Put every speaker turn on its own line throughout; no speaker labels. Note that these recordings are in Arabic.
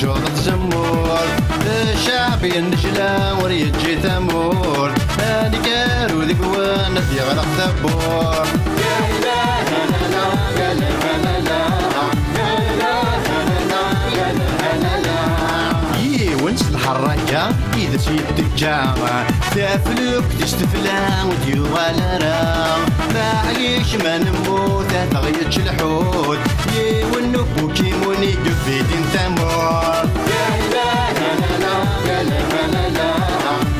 شوط تزمور الشعب ينجلا وريجي ثمور هاني كارو ذيك وانا في غرق ثبور يا إله لا لا يا لا لا لا يا لا لا لا ونس الحركة إذا سيد الجامع تفلوك تستفلا وديوال راه معليش ما نموت تغيتش الحوت ونوك وكيموني قفيدين ثمور يا إله لا لا يا لا لا لا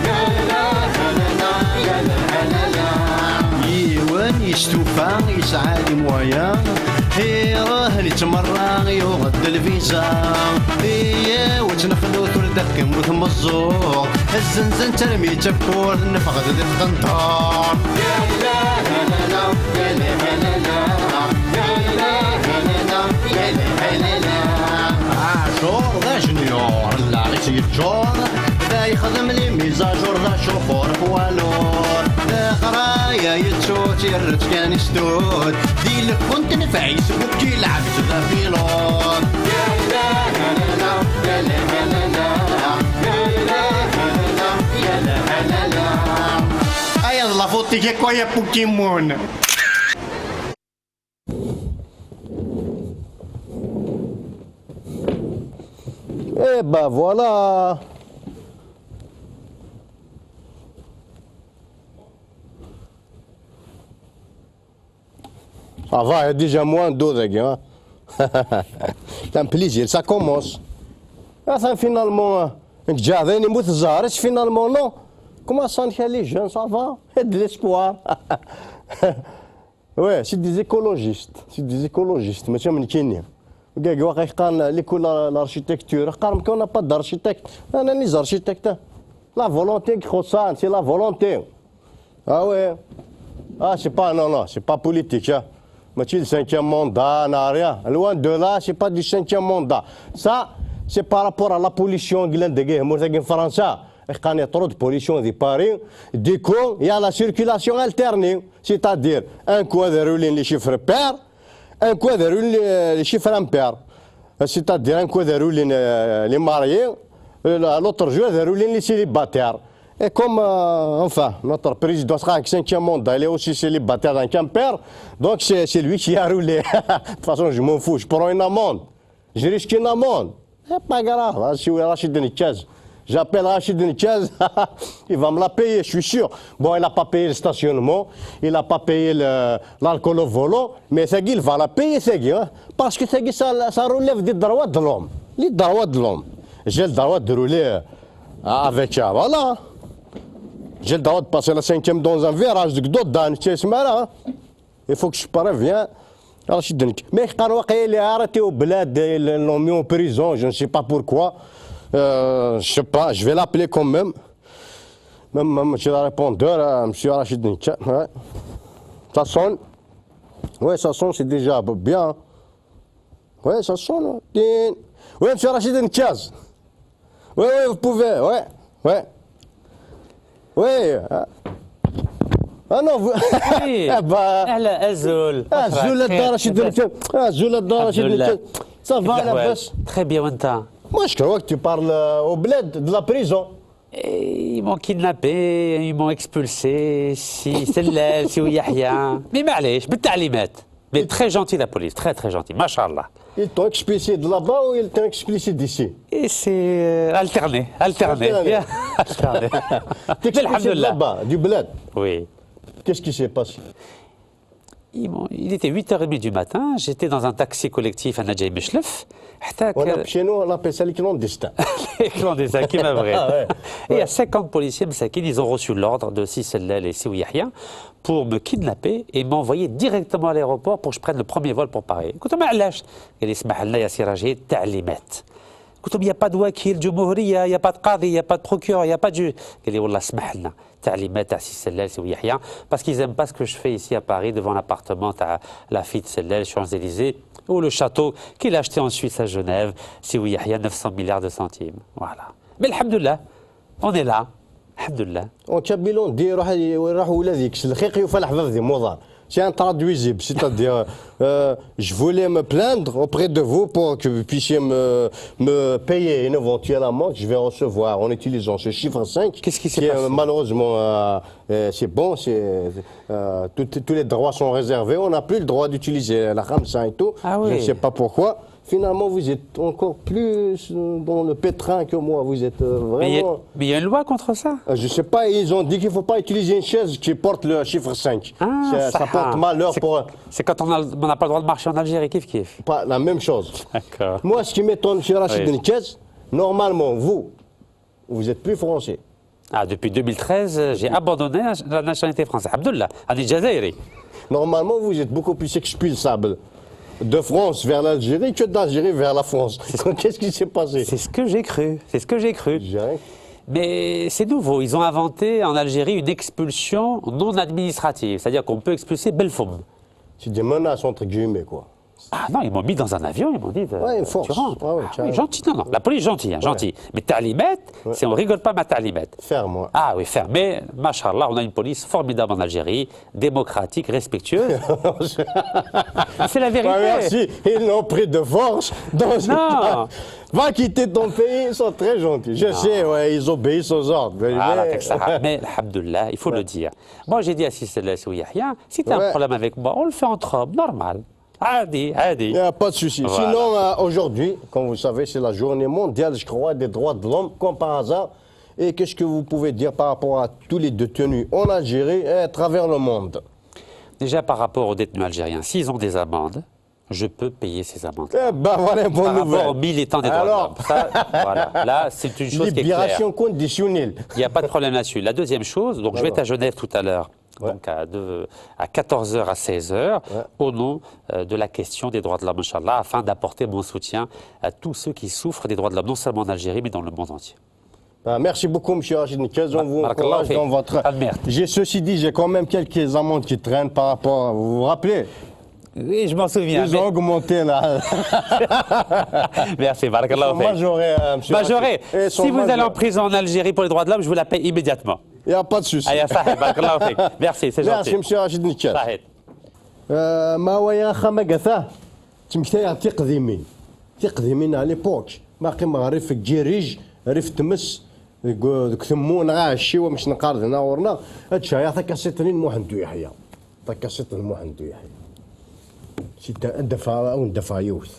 يا إله لا لا يا لا لا لا يستوفى يسعى مويا راه نتمرى يغد الفيزا وتنخلو تردك موت مزور الزنزان ترمي تفور نفقد ذي القنطار يا إله لا لا يا لا لا لا يا إله لا لا يا لا لا لا عاشور ذا جنيور لا غيتي الجور ذا يخدم لي ميزاجور ذا شوفور فوالور ذا قرايا يتسوت يرد كان يستود دي لك كنت نفع يسبوك كي لعبت ذا فيلون يا إله لا لا يا لا لا لا يا إله لا لا يا لا لا لا أي الله فوتي كي كويا بوكيمون
Et bah voilà. Ça va, il y a déjà moins d'eau, les gars. C'est un plaisir, ça commence. Ah, ça finalement, finalement, non. Comment ça, les jeunes, ça va? Il y a de l'espoir. Ouais, c'est des écologistes. C'est des écologistes, mais c'est un Kenya. L'école l'architecture, on n'a pas d'architecte. On a les architectes. La volonté, c'est la volonté. Ah ouais. Ah, c'est pas, non, non, c'est pas politique. Hein. Mais le 5e mandat, n'a rien. Loin de là, c'est pas du 5e mandat. Ça, c'est par rapport à la pollution en France. Il y a trop de pollution de Paris. Du coup, il y a la circulation alternée. C'est-à-dire, un coup de rouler les chiffres pairs. Un coup de rouler les chiffres impairs. C'est-à-dire un coup de rouler les mariés, l'autre jour de rouler les célibataires. Et comme, enfin, notre président sera en 5e mandat, il est aussi célibataire dans Quimper, donc c'est lui qui a roulé. De toute façon, je m'en fous, je prends une amende. Je risque une amende. C'est pas grave, si vous Rachid Denikaz. J'appelle Rachid Denikaz, il va me la payer, je suis sûr. Bon, il n'a pas payé le stationnement, il n'a pas payé l'alcool au volant, mais Segui, il va la payer, Segui. Hein, parce que Segui, ça relève des droits de l'homme. Les droits de l'homme. J'ai le droit de rouler avec ça, voilà. J'ai le droit de passer la 5e dans un virage de d'autres dans là. Il faut que je prévienne. Rachid Denikaz. Mais il a arrêté au bled, ils l'ont mis en prison, je ne sais pas pourquoi. Je sais pas, je vais l'appeler quand même. Même monsieur le répondeur, monsieur Rachid Denikaz. Ouais. Ça sonne. Oui, ça sonne, c'est déjà bien. Oui, ça sonne. Oui, monsieur Rachid Denikaz. Oui, oui, vous pouvez. Oui, oui. Oui. Ah non, vous.
Oui. Azul.
Azul, Rachid Denikaz. Azul, Rachid Denikaz. Ça va, la baisse.
Très bien, Wanta.
Moi, je crois que tu parles au bled de la prison.
Ils m'ont kidnappé, ils m'ont expulsé, si Sellel, si Yahya. Mais معليش بالتعليمات. Mais très gentil la police, très très gentil, machallah.
Ils t'ont expulsé de là-bas ou ils t'ont expulsé d'ici?
Et c'est alterné, alterné. Alterné.
T'es expulsé de là-bas, du bled?
Oui.
Qu'est-ce qui s'est passé?
Il était 8h30 du matin, j'étais dans un taxi collectif à Nadjaï Meshlef.
Chez nous, on appelle ça les clandestins.
Les clandestins, qui m'a vrai. Ah ouais. Et il y a 50 policiers, Msakine, ils ont reçu l'ordre de Sissellel et Siouiyahia pour me kidnapper et m'envoyer directement à l'aéroport pour que je prenne le premier vol pour Paris. Écoutez, معلاش قال لي اسمح لنا يا سي رجاء التعليمات. قلت له il n'y a pas de wakil جمهورية, il n'y a pas de qadi, il n'y a pas de procureur, il n'y a pas de juge. قال لي والله اسمح لنا. تعليمات تاع سي سلال سي ويحيى parce qu'ils aiment pas ce que je fais ici à Paris devant l'appartement تاع la fille de Sellel Champs-Élysées ou le château qu'il a acheté en Suisse à Genève سي ويحيى 900 milliards de centimes. Voilà. Mais alhamdoulilah, on est là. alhamdoulilah.
On تشبيلون دي راح ولاديك الخيق يفلح في ذي موضار C'est intraduisible, c'est-à-dire je voulais me plaindre auprès de vous pour que vous puissiez me payer une éventuelle amende que je vais recevoir en utilisant ce chiffre 5.
Qu'est-ce qui s'est passé?
Malheureusement, c'est bon, tous les droits sont réservés, on n'a plus le droit d'utiliser la Khamsa et tout.
Ah oui.
Je ne sais pas pourquoi. Finalement, vous êtes encore plus dans le pétrin que moi. Vous êtes vraiment...
Mais il y a une loi contre ça.
Je ne sais pas, ils ont dit qu'il ne faut pas utiliser une chaise qui porte le chiffre 5. Ça porte malheur pour...
C'est quand on n'a pas le droit de marcher en Algérie, kiff.
Pas la même chose.
D'accord.
Moi, ce qui m'étonne, M. Rachid
Oui.
Nkez, normalement, vous n'êtes plus français.
Ah, depuis 2013, j'ai abandonné la nationalité française. Abdullah, Adi Jazairi.
Normalement, vous êtes beaucoup plus expulsable de France vers l'Algérie que d'Algérie vers la France. Qu'est-ce qui s'est passé?
C'est ce que j'ai cru. C'est ce que j'ai cru.
J'ai-
Mais c'est nouveau. Ils ont inventé en Algérie une expulsion non administrative. C'est-à-dire qu'on peut expulser Belfoum.
C'est des menaces, entre guillemets, quoi.
Ah non, ils m'ont mis dans un avion, ils m'ont dit.
Ouais, une force.
Tu rentres.
Ah ouais,
Ah oui,
carrément.
gentil, non, la police gentille, gentil. Mais Talimet, c'est on rigole pas ma Talimet.
Ferme, moi.
Ah oui, ferme. Mais, machallah, on a une police formidable en Algérie, démocratique, respectueuse. C'est la vérité.
Merci, ils l'ont pris de force.
Non.
Va quitter ton pays, ils sont très gentils. Je sais, ouais, ils obéissent aux ordres.
Voilà, mais alhamdoulilah, il faut le dire. Moi, j'ai dit à Sissela Yahya, si tu as un
Ouais.
problème avec moi, on le fait entre hommes, normal. Adi.
Il n'y a pas de souci.
Voilà.
Sinon, aujourd'hui, comme vous savez, c'est la journée mondiale, je crois, des droits de l'homme, comme par hasard. Et qu'est-ce que vous pouvez dire par rapport à tous les détenus en Algérie et à travers le monde?
Déjà, par rapport aux détenus algériens, s'ils ont des amendes, je peux payer ces amendes.
Eh ben voilà, bonne
Par
nouvelle.
rapport aux militants des droits de
Alors,
l'homme. Ça, voilà. Là, c'est une chose qui est claire.
libération conditionnelle.
Il n'y a pas de problème là-dessus. La deuxième chose, donc je vais être à Genève tout à l'heure, donc à 14h à 16h, au nom de la question des droits de l'homme, Inch'Allah, afin d'apporter mon soutien à tous ceux qui souffrent des droits de l'homme, non seulement en Algérie, mais dans le monde entier.
Ben, merci beaucoup, M. Rachid Nkez. On vous
Barakallah
encourage dans votre...
Ah, merde.
Ceci dit, j'ai quand même quelques amendes qui traînent par rapport... Vous vous rappelez?
Oui, je m'en souviens.
Ils ont augmenté là.
Merci, barakallah.
Majoré, M.
Majoré.
Rachid.
Si vous allez en prison en Algérie pour les droits de l'homme, je vous la paye immédiatement.
Il n'y a pas de souci.
Aya Sahid, barakallah fik. Merci, c'est
Merci,
gentil.
M. Rachid Nkez.
Sahid.
ما هو يا خمقثة تمكتايا تقدمين على ليبوك باقي ما غريف جيريج ريف تمس دوك ثمون غا الشيوه مش نقارد هنا ورنا هادشي يا كاسيتنين موحندو يحيى كاسيتن موحندو يحيى سيتا دفع او دفع يوث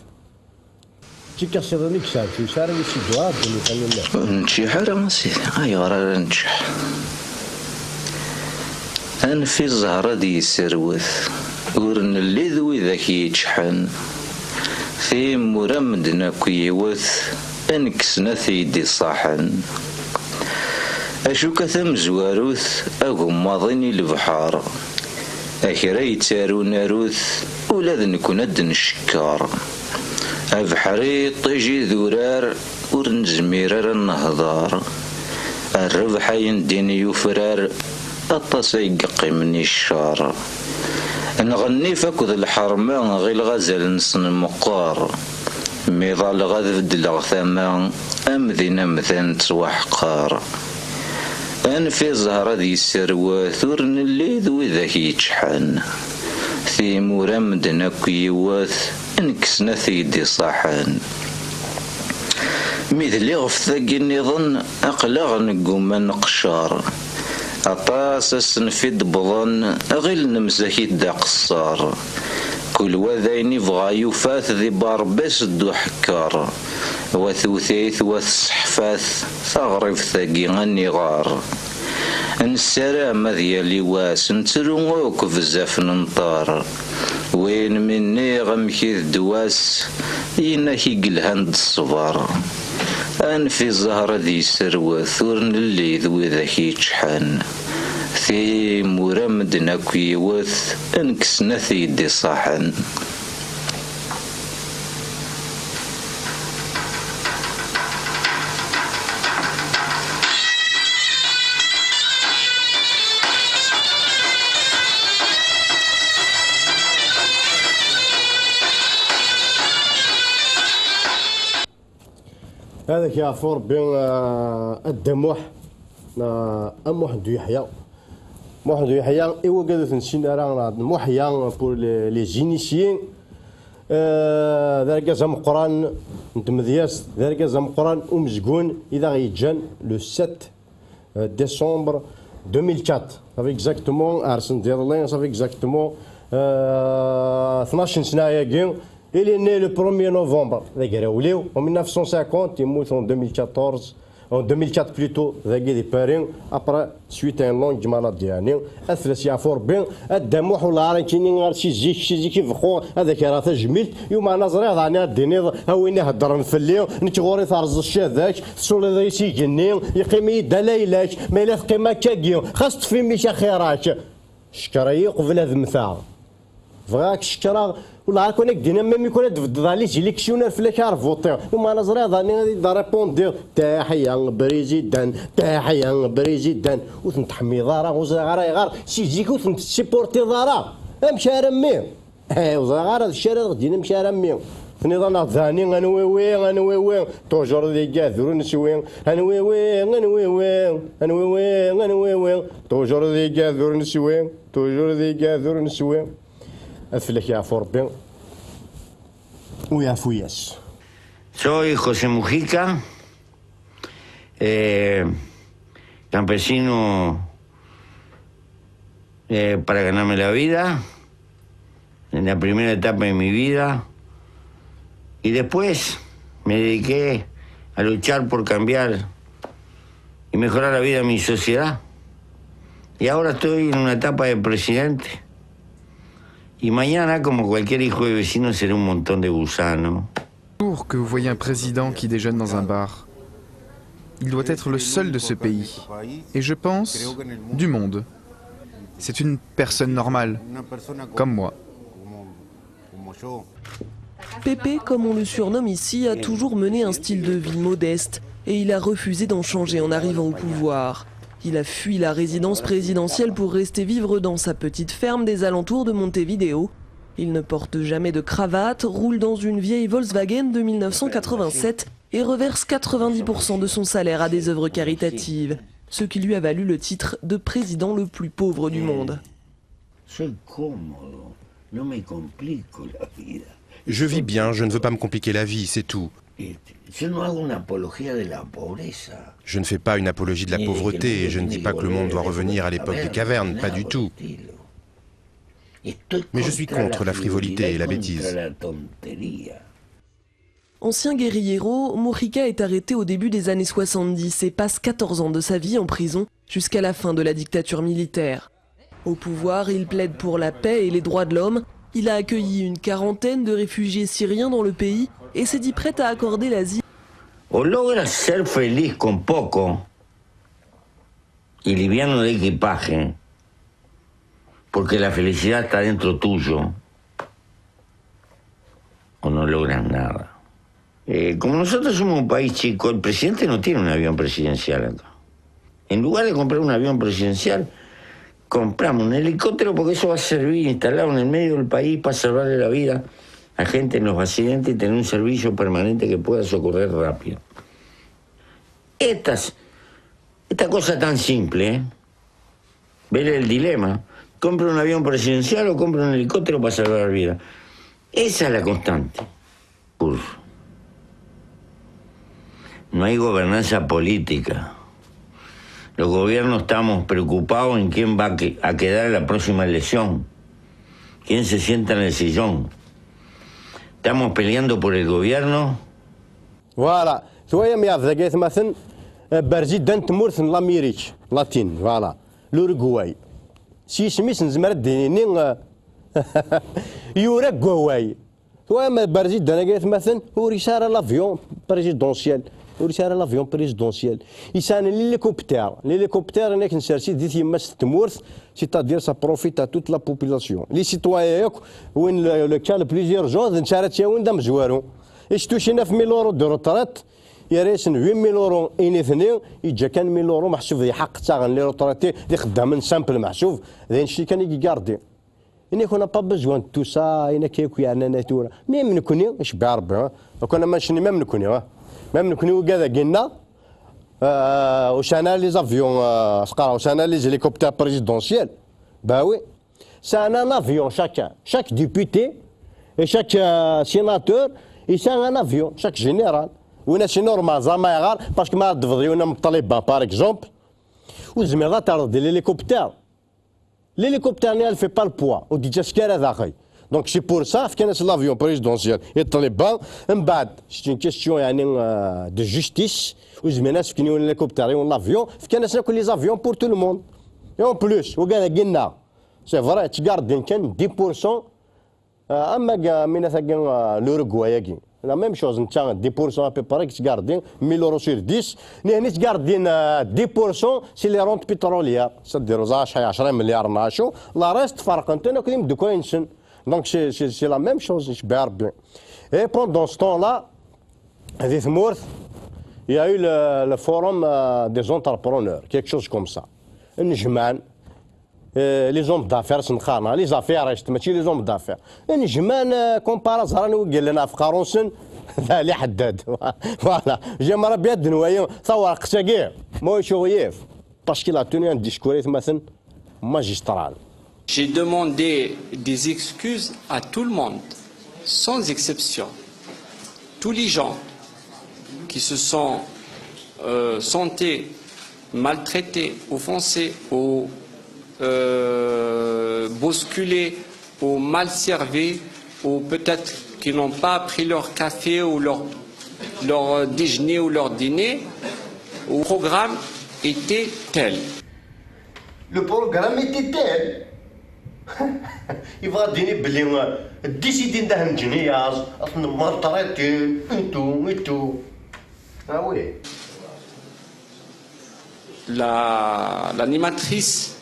تي كاسيتني كساتي ساري سي دواب اللي خلينا
نجح راه سيدي هاي غير نجح أنا في الزهرة دي سروث ورن اللي ذوي ذاك يتشحن في مرمدنا كيوث انكسنا ثيدي صاحن أشوك ثم زواروث أقوم ماضيني البحار أكرا يتارو ناروث ولا ذنكون أدن الشكار أبحري طيجي ذورار ورنزميرار النهضار الربح ينديني يفرار الطاسي يقي مني الشار نغني فاكد الحرمان غي الغزال نصن المقار ميضال غذ بدل ثما أمذين أمذان توحقار أن في زهرة ذي السروة ثورن اللي ذوي ذاك يتشحن في مرمدنا كيوث انكسنا ثيدي صاحن مثلي غفثاقي النظن أقلغ نقوم نقشار أطاس السنفيد بضن غير نمسكي دا قصار كل وذين يبغى يفاث ذي باربس دو حكار وثوثيث وثصحفاث ثغرف ثاقي النغار السلام ديالي واس نتلوك بزاف ننطار وين مني غمكي دواس يناكي قلهند الصبار أن في الزهرة ذي سروة ثورن اللي ذوي ذاك يتشحن في مرمدنا كيوث انكسنا ثيدي صاحن
هذاك يعفور بين الدموح أموح دو يحيى Mohamed Yahya, et où est-ce que c'est Mohamed pour les initiés. ذلك زعما قران نتمدياس ذلك زعما قران ومزقون اذا غيتجان لو 7 décembre 2004 صافي اكزاكتومون ارسن ديال الله صافي اكزاكتومون 12 سنه ياكي il est né le 1er novembre ذاك راوليو en 1950 يموت en 2014 en 2004 plutôt ذاك دي بارين après suite à une longue maladie يعني اثلث يعفور بين الدموح ولا راه كاينين غير شي زيك يفخو هذاك راه تجميل يوم انا زري ضعني الديني هاويني هضر نفلي نتغوري ثارز الشي ذاك سولي ذا يسيقني يقيم يدا ليلاك ما الا تقيم كاكيو خاص تفهمي شي خيراك شكراي قبل هذا المثال فغاك شكرا ولا عارف كونك دينا ميم يكون تفضل عليه سيليكسيونير في لك عارف فوطي وما انا زري ضاني دا ريبوندير تحيه بريزيدان تحيه بريزيدان وتنتحمي ضارا وزغارا غار سيجيك وتنسيبورتي ضارا امشي رمي وزغارا الشارع دينا مشى رمي نظام ثاني انا وي انا وي توجور دي كاثر نسوي انا وي انا وي انا وي انا وي توجور دي كاثر نسوي توجور دي كاثر نسوي أفلك يا فوربين ويا فوياس.
Soy José Mujica, campesino para ganarme la vida, en la primera etapa de mi vida, y después me dediqué a luchar por cambiar y mejorar la vida de mi sociedad. Y ahora estoy en una etapa de presidente. Y mañana, como cualquier hijo de vecino, será un montón de gusanos.
Pour que vous voyez un président qui déjeune dans un bar. Il doit être le seul de ce pays. Et je pense, du monde. C'est une personne normale, comme moi.
Pépé, comme on le surnomme ici, a toujours mené un style de vie modeste et il a refusé d'en changer en arrivant au pouvoir. Il a fui la résidence présidentielle pour rester vivre dans sa petite ferme des alentours de Montevideo. Il ne porte jamais de cravate, roule dans une vieille Volkswagen de 1987 et reverse 90% de son salaire à des œuvres caritatives, ce qui lui a valu le titre de président le plus pauvre du monde.
Je vis bien, je ne veux pas me compliquer la vie, c'est tout. Je ne fais pas une apologie de la pauvreté et je ne dis pas que le monde doit revenir à l'époque des cavernes, pas du tout. Mais je suis contre la frivolité et la bêtise.
Ancien guérillero, Mujica est arrêté au début des années 70 et passe 14 ans de sa vie en prison jusqu'à la fin de la dictature militaire. Au pouvoir, il plaide pour la paix et les droits de l'homme. Il a accueilli une quarantaine de réfugiés syriens dans le pays et s'est dit prêt à accorder l'asile.
O logras ser feliz con poco y liviano de equipaje, porque la felicidad está dentro tuyo, o no logras nada. Como nosotros somos un país chico, el presidente no tiene un avión presidencial acá. En lugar de comprar un avión presidencial, compramos un helicóptero porque eso va a servir instalado en el medio del país para salvarle la vida a gente en los accidentes y tener un servicio permanente que pueda socorrer rápido. Esta cosa tan simple, ver el dilema, compra un avión presidencial o compra un helicóptero para salvar vidas. Esa es la constante. No hay gobernanza política. Los gobiernos estamos preocupados en quién va a quedar en la próxima elección, quién se sienta en el sillón. Estamos peleando por el gobierno.
فوالا شويه مي ذاك مثلا برزيدان تمورث لامريك لاتين فوالا لوروغواي سي سميس نزمر ديني يوروغواي شويه ما برزيدان قالت مثلا هو رساله لافيون بريزيدونسيال ورساله لافيون بريزيدونسيال يسان l'hélicoptère هناك نسرسي دي يماس تمورث سيتادير سا بروفيت ا توت لا بوبولاسيون لي سيتوايا ياك وين لو كان بليزيور جون نشارت وين دام زوارو اشتو شي 9000 يورو دو روترات يا ريسن 8000 يورو انيثني يجا كان 1000 يورو محسوب ذي حق تاع لي روتراتي اللي خدام سامبل محسوب ذي شي كان يكاردي إني كنا با بزوان تو سا إنا كيكو يعني ناتورا ميم نكوني اش بعربي كنا ماشي ميم نكوني وكذا قلنا واش انا لي زافيون سقرا واش انا لي هليكوبتر بريزيدونسيال bah oui c'est un avion chacun chaque député et chaque sénateur et c'est un avion chaque général وين سي نورمال زعما يغار باسكو ما تفضيونا من الطالبان باغ اكزومبل وزميرا تعرض l'hélicoptère ne fait pas le poids وديجا سكار هذا اخي دونك سي بور سا كان لافيون بريزيدونسيال الطالبان من بعد سي اون كيستيون يعني دو جوستيس وزمينا سكنيون الهليكوبتر والافيون كان ناكل لي زافيون بور تو لو موند اون بلوس وقالنا سي فري تقاردين كان 10% اما من ثاك لوروغواي لا ميم شوز انت 10% ابي باري تقاردين 1000 اورو سير 10 هنا تقاردين 10% سي لي رونت بتروليير سديروا 10 مليار ناشو لا ريست فرق انت ناكل دوكوينسن دونك سي لا ميم شوز نشبه ربي اي بوندون ستون لا هذه ثمورث il y a eu le forum des entrepreneurs quelque chose comme ça نجمان لي زوم دافير سنخانا لي زافير ماشي لي زوم دافير نجمان كومبارا زهراني وقال لنا في قاروسن ذا اللي حداد فوالا جا مرا بيد نوايا ثور قساقير مو شويف باسكو لا توني ان ديسكوريت مثلا ماجسترال.
J'ai demandé des excuses à tout le monde, sans exception. Tous les gens qui se sont sentis maltraités, offensés ou bousculés ou mal servis ou peut-être qui n'ont pas pris leur café ou leur déjeuner ou leur dîner, le programme était tel.
Le programme était tel. يبغى ديني بلي ديسيدي نداه نجنياز اصلا مرطريتين انتو وي.
L'animatrice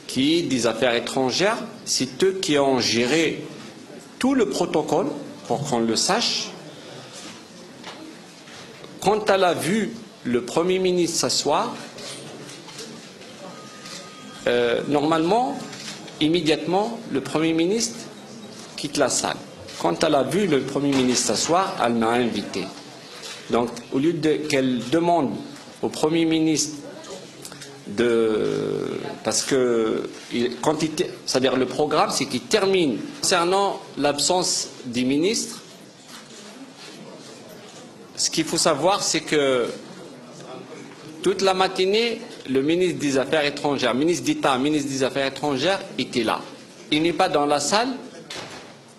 qui est des affaires étrangères, c'est eux qui ont géré tout le protocole pour qu'on le sache. Quand elle a vu le Premier ministre s'asseoir, normalement, immédiatement, le Premier ministre quitte la salle. Quand elle a vu le Premier ministre s'asseoir, elle m'a invité. Donc, au lieu qu'elle demande au Premier ministre parce que c'est-à-dire le programme, c'est qu'il termine. Concernant l'absence des ministres, ce qu'il faut savoir, c'est que toute la matinée, le ministre des Affaires étrangères, ministre d'État, ministre des Affaires étrangères était là. Il n'est pas dans la salle.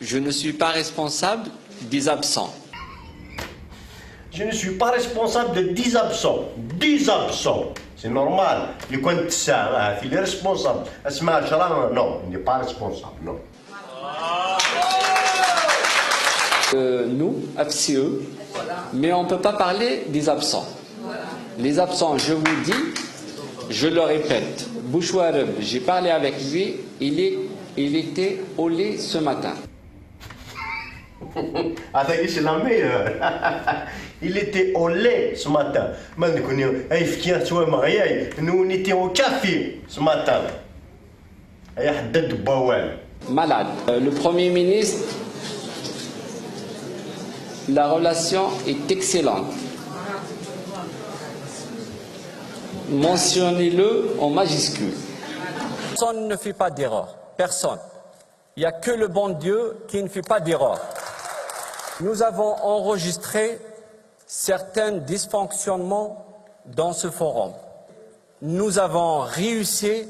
Je ne suis pas responsable des absents.
Je ne suis pas responsable de 10 absents. 10 absents. C'est normal. Les coins de ça, il est responsable. Non, il n'est pas responsable, non.
Nous, FCE, mais on ne peut pas parler des absents. Les absents, je vous dis, je le répète, Bouchouareb, j'ai parlé avec lui, il était au lait ce matin.
C'est la meilleure. Il était au lait ce matin. Nous, on était au café ce matin.
Malade. Le Premier ministre, la relation est excellente. Mentionnez-le en majuscule. Personne ne fait pas d'erreur. Personne. Il n'y a que le bon Dieu qui ne fait pas d'erreur. Nous avons enregistré certains dysfonctionnements dans ce forum. Nous avons réussi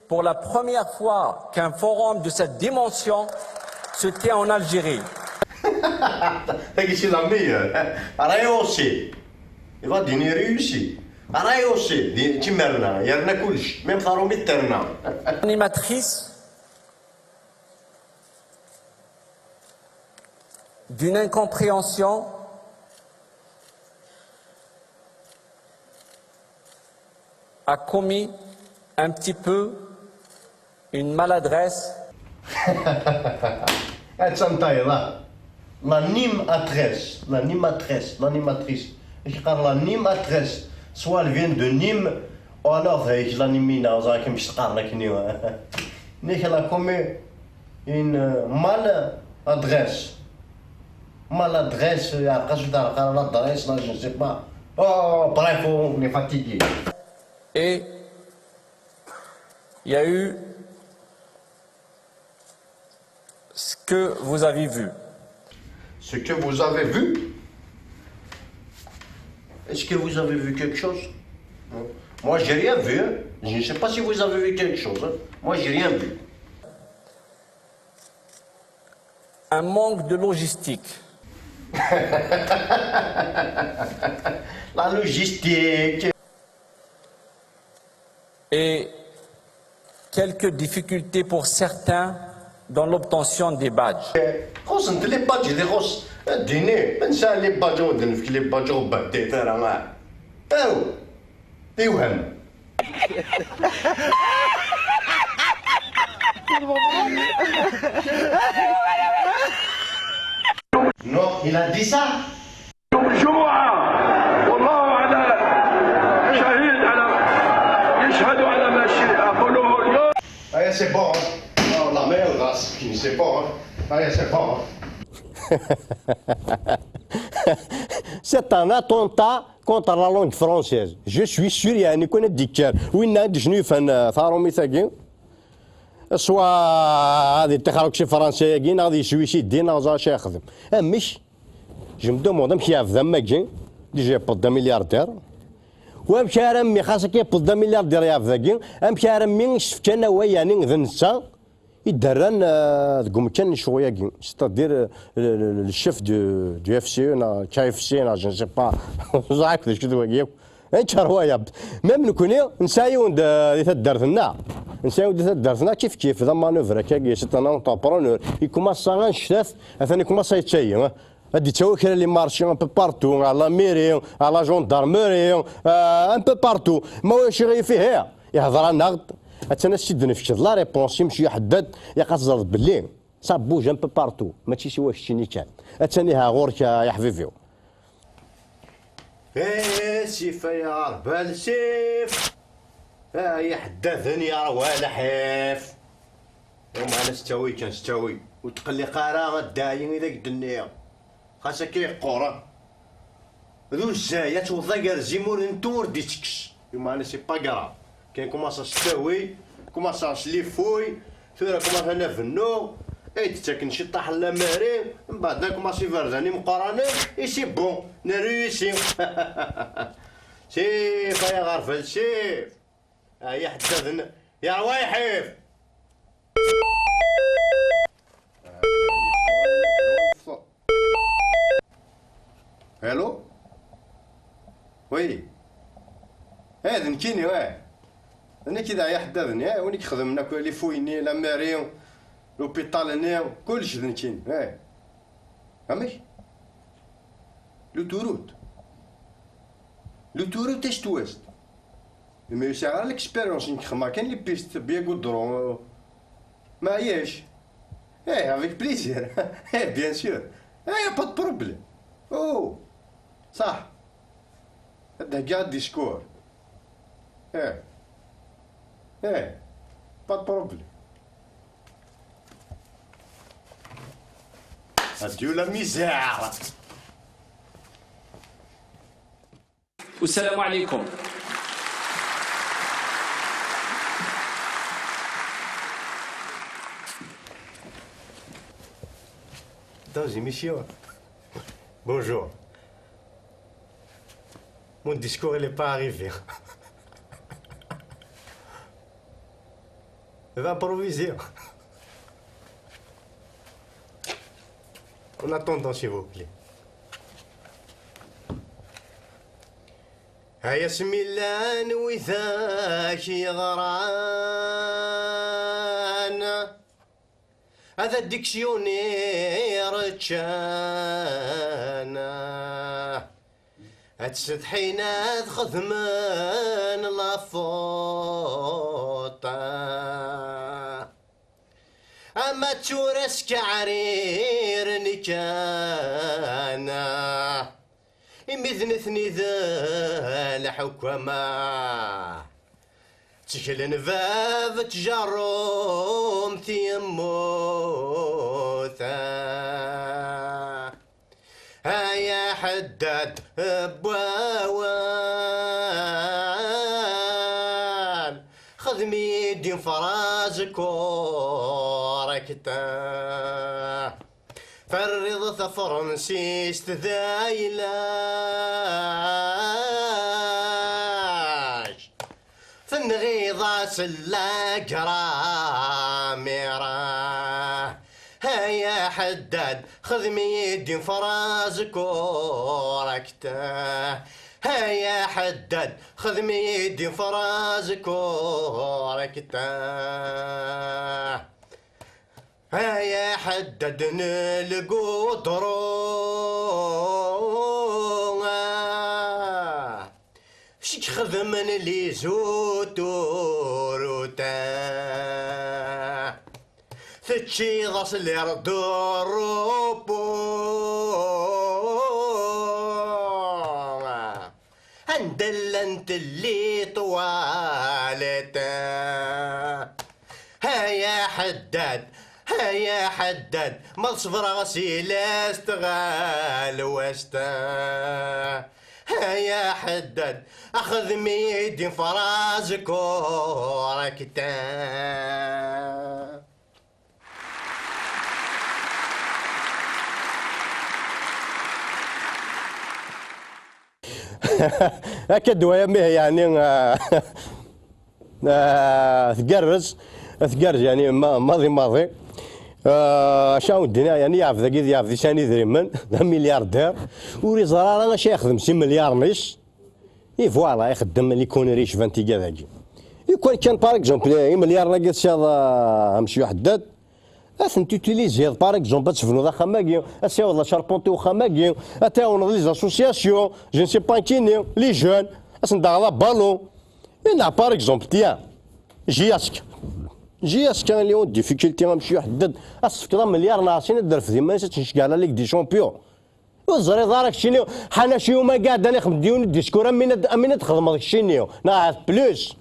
pour la première fois qu'un forum de cette dimension se tient en Algérie.
C'est la meilleure. Réussi. Il va dire réussi. Réussi. Il y a même
Animatrice d'une incompréhension a commis un petit peu une maladresse.
L'animatrice. L'animatrice. Soit elle vient de Nîmes, ou alors elle a commis une maladresse. l'adresse, après je donne l'adresse, là je ne sais pas. Oh, bref, on est fatigué.
Et il y a eu ce que vous avez vu.
Ce que vous avez vu? Est-ce que vous avez vu quelque chose? Moi, j'ai rien vu. Hein. Je ne sais pas si vous avez vu quelque chose. Hein. Moi, j'ai rien vu.
Un manque de logistique.
La logistique.
Et quelques difficultés pour certains dans l'obtention des badges.
خص انت لي بادج دي خص اديني نسى لي بادج ونفك لي بادج وبديت انا معاه او يوهم Non, il a dit ça. Allez, c'est bon. Oh, la merde, là, c'est bon. Allez, c'est bon. C'est un attentat contre la langue française. Je suis sûr يعني كون الدكار وين عند شنو فان ثارو ميثاقي سوا هذه تخرج شي فرنسي كاين غادي يسوي شي دين غازا شي يخدم مش جو مو دوموند مشي يفهم ماكين ديجا بدا ملياردير ومشى رمي خاصك يبدا ملياردير يفهم مشى رمي شفت انا ويعني ذنسا يدرن تقوم كان شويه كي ستادير الشيف دو اف سي كاي اف سي جو سي با زعك شنو دواكيو انت روايه ميم نكوني نسايو درتنا نسايو درتنا كيف ذا مانوفر كي سي ان اونتربرونور يكوماس نشتاف ثاني كوماس يتشاي هادي تاوكل لي مارشي ان بو بارتو على ميري على جوندارموري ان بو بارتو ما واش غير فيه يهضر النقد اتانا سيد نفشد لا ريبونس يمشي يحدد يقصر بالليل صابوج ان بو بارتو ماشي سوا شتيني كان اتاني ها غورك يا حبيبي سيف يا ربال سيف يحدثني يا روال حيف يوم انا ستوي كان ستوي وتقلي قارا الداين اذا الدنيا خاصك يقورا ذو الزايات وضاقر زيمور انتور ديتكس يوم انا سي با كراف كاين كوماس ستاوي كوماس سليفوي ثورة كوماس انا فنو اي تتاكن شي طاح لا ماري من بعد كوماس يفرزاني مقارنة اي سي بون نريوسي سيف يا غرفل سيف هيا حدثنا يا روايحيف الو وي هذا نكيني واه انا كذا يحدثني ونيك خدمنا كل فويني لا ماريون لوبيطال نيو كلشي ذنكيني فهمتش لوتوروت اش توست ما يسعى على الاكسبيريونس نخدم كاين لي بيست بيا غودرون ما عياش افيك بليزير بيان سور يا با دو بروبليم او صح هذا كاع الديسكور با دو بروبليم اديو لا ميزير
والسلام عليكم.
Mesdames et messieurs, bonjour. Mon discours, il n'est pas arrivé. Je vais improviser. En attendant, s'il vous plaît. هيا سميلان وذاك يغران هذا الديكسيونير تشانا هتستحينا تخدمن لافوطا اما تورس كعرير نكانا إمذنثني ذا الحكمة تشكل فاف تجرم تيموثا
حداد بواوان خذمي دين فرازك وركتا فرض فرنسي استذايلاش فنغيضة سلاك راميرة هيا حداد خذ ميدين فرازك وركته هيا حداد خذ ميدين فرازك وركته هيا حداد نلقو ضروغه شك خذمن لي زوتوروتا ثتشي ضاس اللي ردو الروبو هندل انت اللي طوالتا هيا حداد هيا حداد ما صفر غسيل استغال واستا هيا حداد اخذ ميدين فرازك وركتا
هكا دوايا ميه يعني تقرز يعني ماضي شاو الدنيا يعني يعرف ذاك يعرف ثاني دريمن ملياردير وري زرارة اش يخدم 6 مليار نص اي فوالا يخدم اللي يكون ريش فانتيكا ذاك يكون كان باغ اكزومبل مليار ناقص شاد امشي حداد اثن تيتيليزي باغ اكزومبل تسفنو ذا خماكي اسا والله شاربونتي وخماكي اتاون لي زاسوسياسيون جو نسي با كيني لي جون اسن داغ بالون انا باغ اكزومبل تيا جياسك اللي هو ديفيكولتي غنمشيو حدد السفكره مليار ناقصين الدرف في ما تنشكى على ليك دي شامبيون وزري دارك شينيو حنا شي يوم قاعد انا خدمديون ديسكور امين تخدم داك الشينيو نعرف بلوس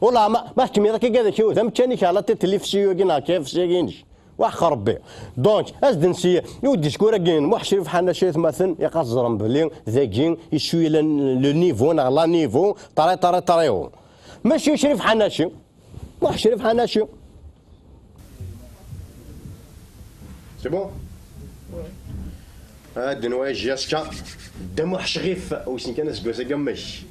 ولا ما حكمي ذاك قاعد شي ثم تاني على التلفزيون كينا كيف ساكينش واخ ربي دونك ازد نسي يودي شكون كاين محشرف حنا شي مثلا يقصرم بلي ذاكين يشوي لو نيفو لا نيفو طري ماشي شريف حناشي محشرف حناشي سي بون هاد نوايا جاسكا دم حشغيف وسين كان سكوسا كمش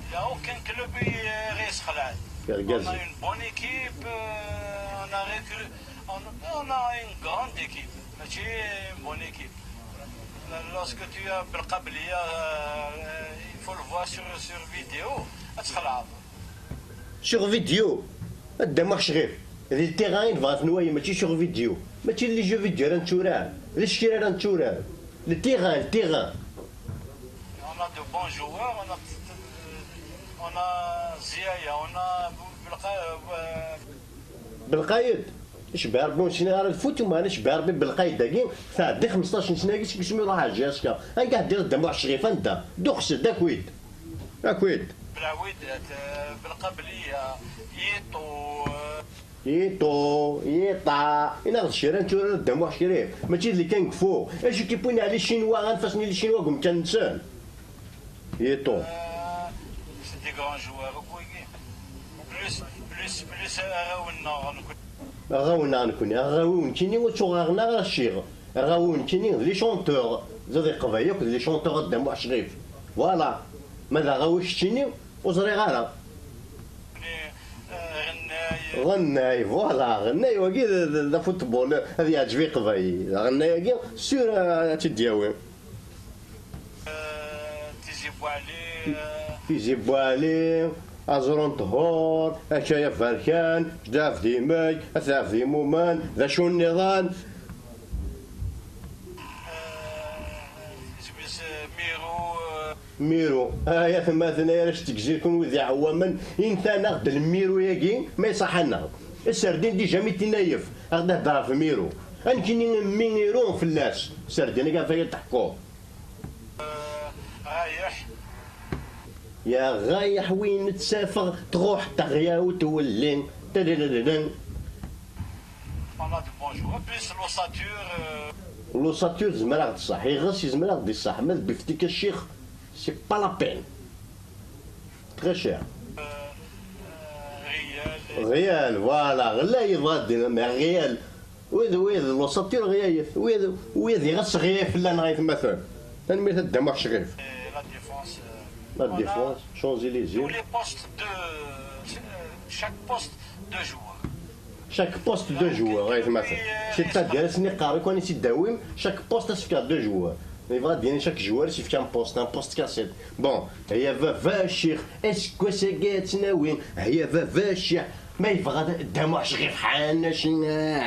Il n'y a aucun club qui est on a une bonne équipe, on a une grande équipe, une bonne équipe. Lorsque tu as Belkablia, il faut le voir sur vidéo.
Sur vidéo, دم حشغيف هذه التيغاين بغات نوايا ماشي sur vidéo ماشي لي جو فيديو راه نتوراه لي الشيرة راه نتوراه التيغان
On a de bons joueurs, on a Ziaya, on a
بالقايد اش باربون شي نهار الفوت وما اناش باربي بالقايد داكين تعدي 15 سنه كيش كيسميو روحها جاسكا انقاع دير الدم حشغيف انت دوخس داكويد
بالعويد بالقبليه
يطا انا الشيران تورا الدم حشغيف ماشي اللي كان كفو اش كيبوني على الشينوا غنفاسني الشينوا قوم كنسان يطو
سي دي غران جوار بلوس
غاونا نكون غاوون كيني وتشوغنا غير الشيغ غاوون كيني لي شونتور زاد القبايا لي شونتور الدم حشغيف فوالا ماذا غاوش كيني وزري غالا غناي فوالا غناي وكي ذا فوتبول هذا يعجبني قباي غناي كي سور تدياوي تيزي بوالي أزرون طهور أشياء فركان جداف ديماي أثاف ديمومان ذا شو النظام ميرو يا ثم ثنايا راش تكزيركم وذي عواما إنسان ناخد الميرو ياكي ما يصحنا السردين ديجا ميتنايف أخد هضرة في ميرو أنكيني ميرو في الناس السردين كان فيا تحكو يا غايح وين تسافر تروح تغيا وتولين
On a de bons joueurs, plus l'ossature.
لوساتور زمر غد صح يغس يزمر غد يصح ما بفتيك الشيخ سي با لا بين تري شير غيال فوالا غلا يضاد مع غيال ويذ لوساتور غيايف ويذ يغس غياف لا نغايث مثلا تنميت الدماغ شغيف لا ديفونس شونزيليزي chaque poste de joueur غايث مثلا c'est-à-dire سني قاري كون يسي داويم chaque poste سيفكا دو joueurs il va dire chaque joueur سيفكا un poste كاسيت bon هي فا الشيخ اسكو ساكات تناوين هي فا الشيخ ما يبغى دموعش غير حالنا شنا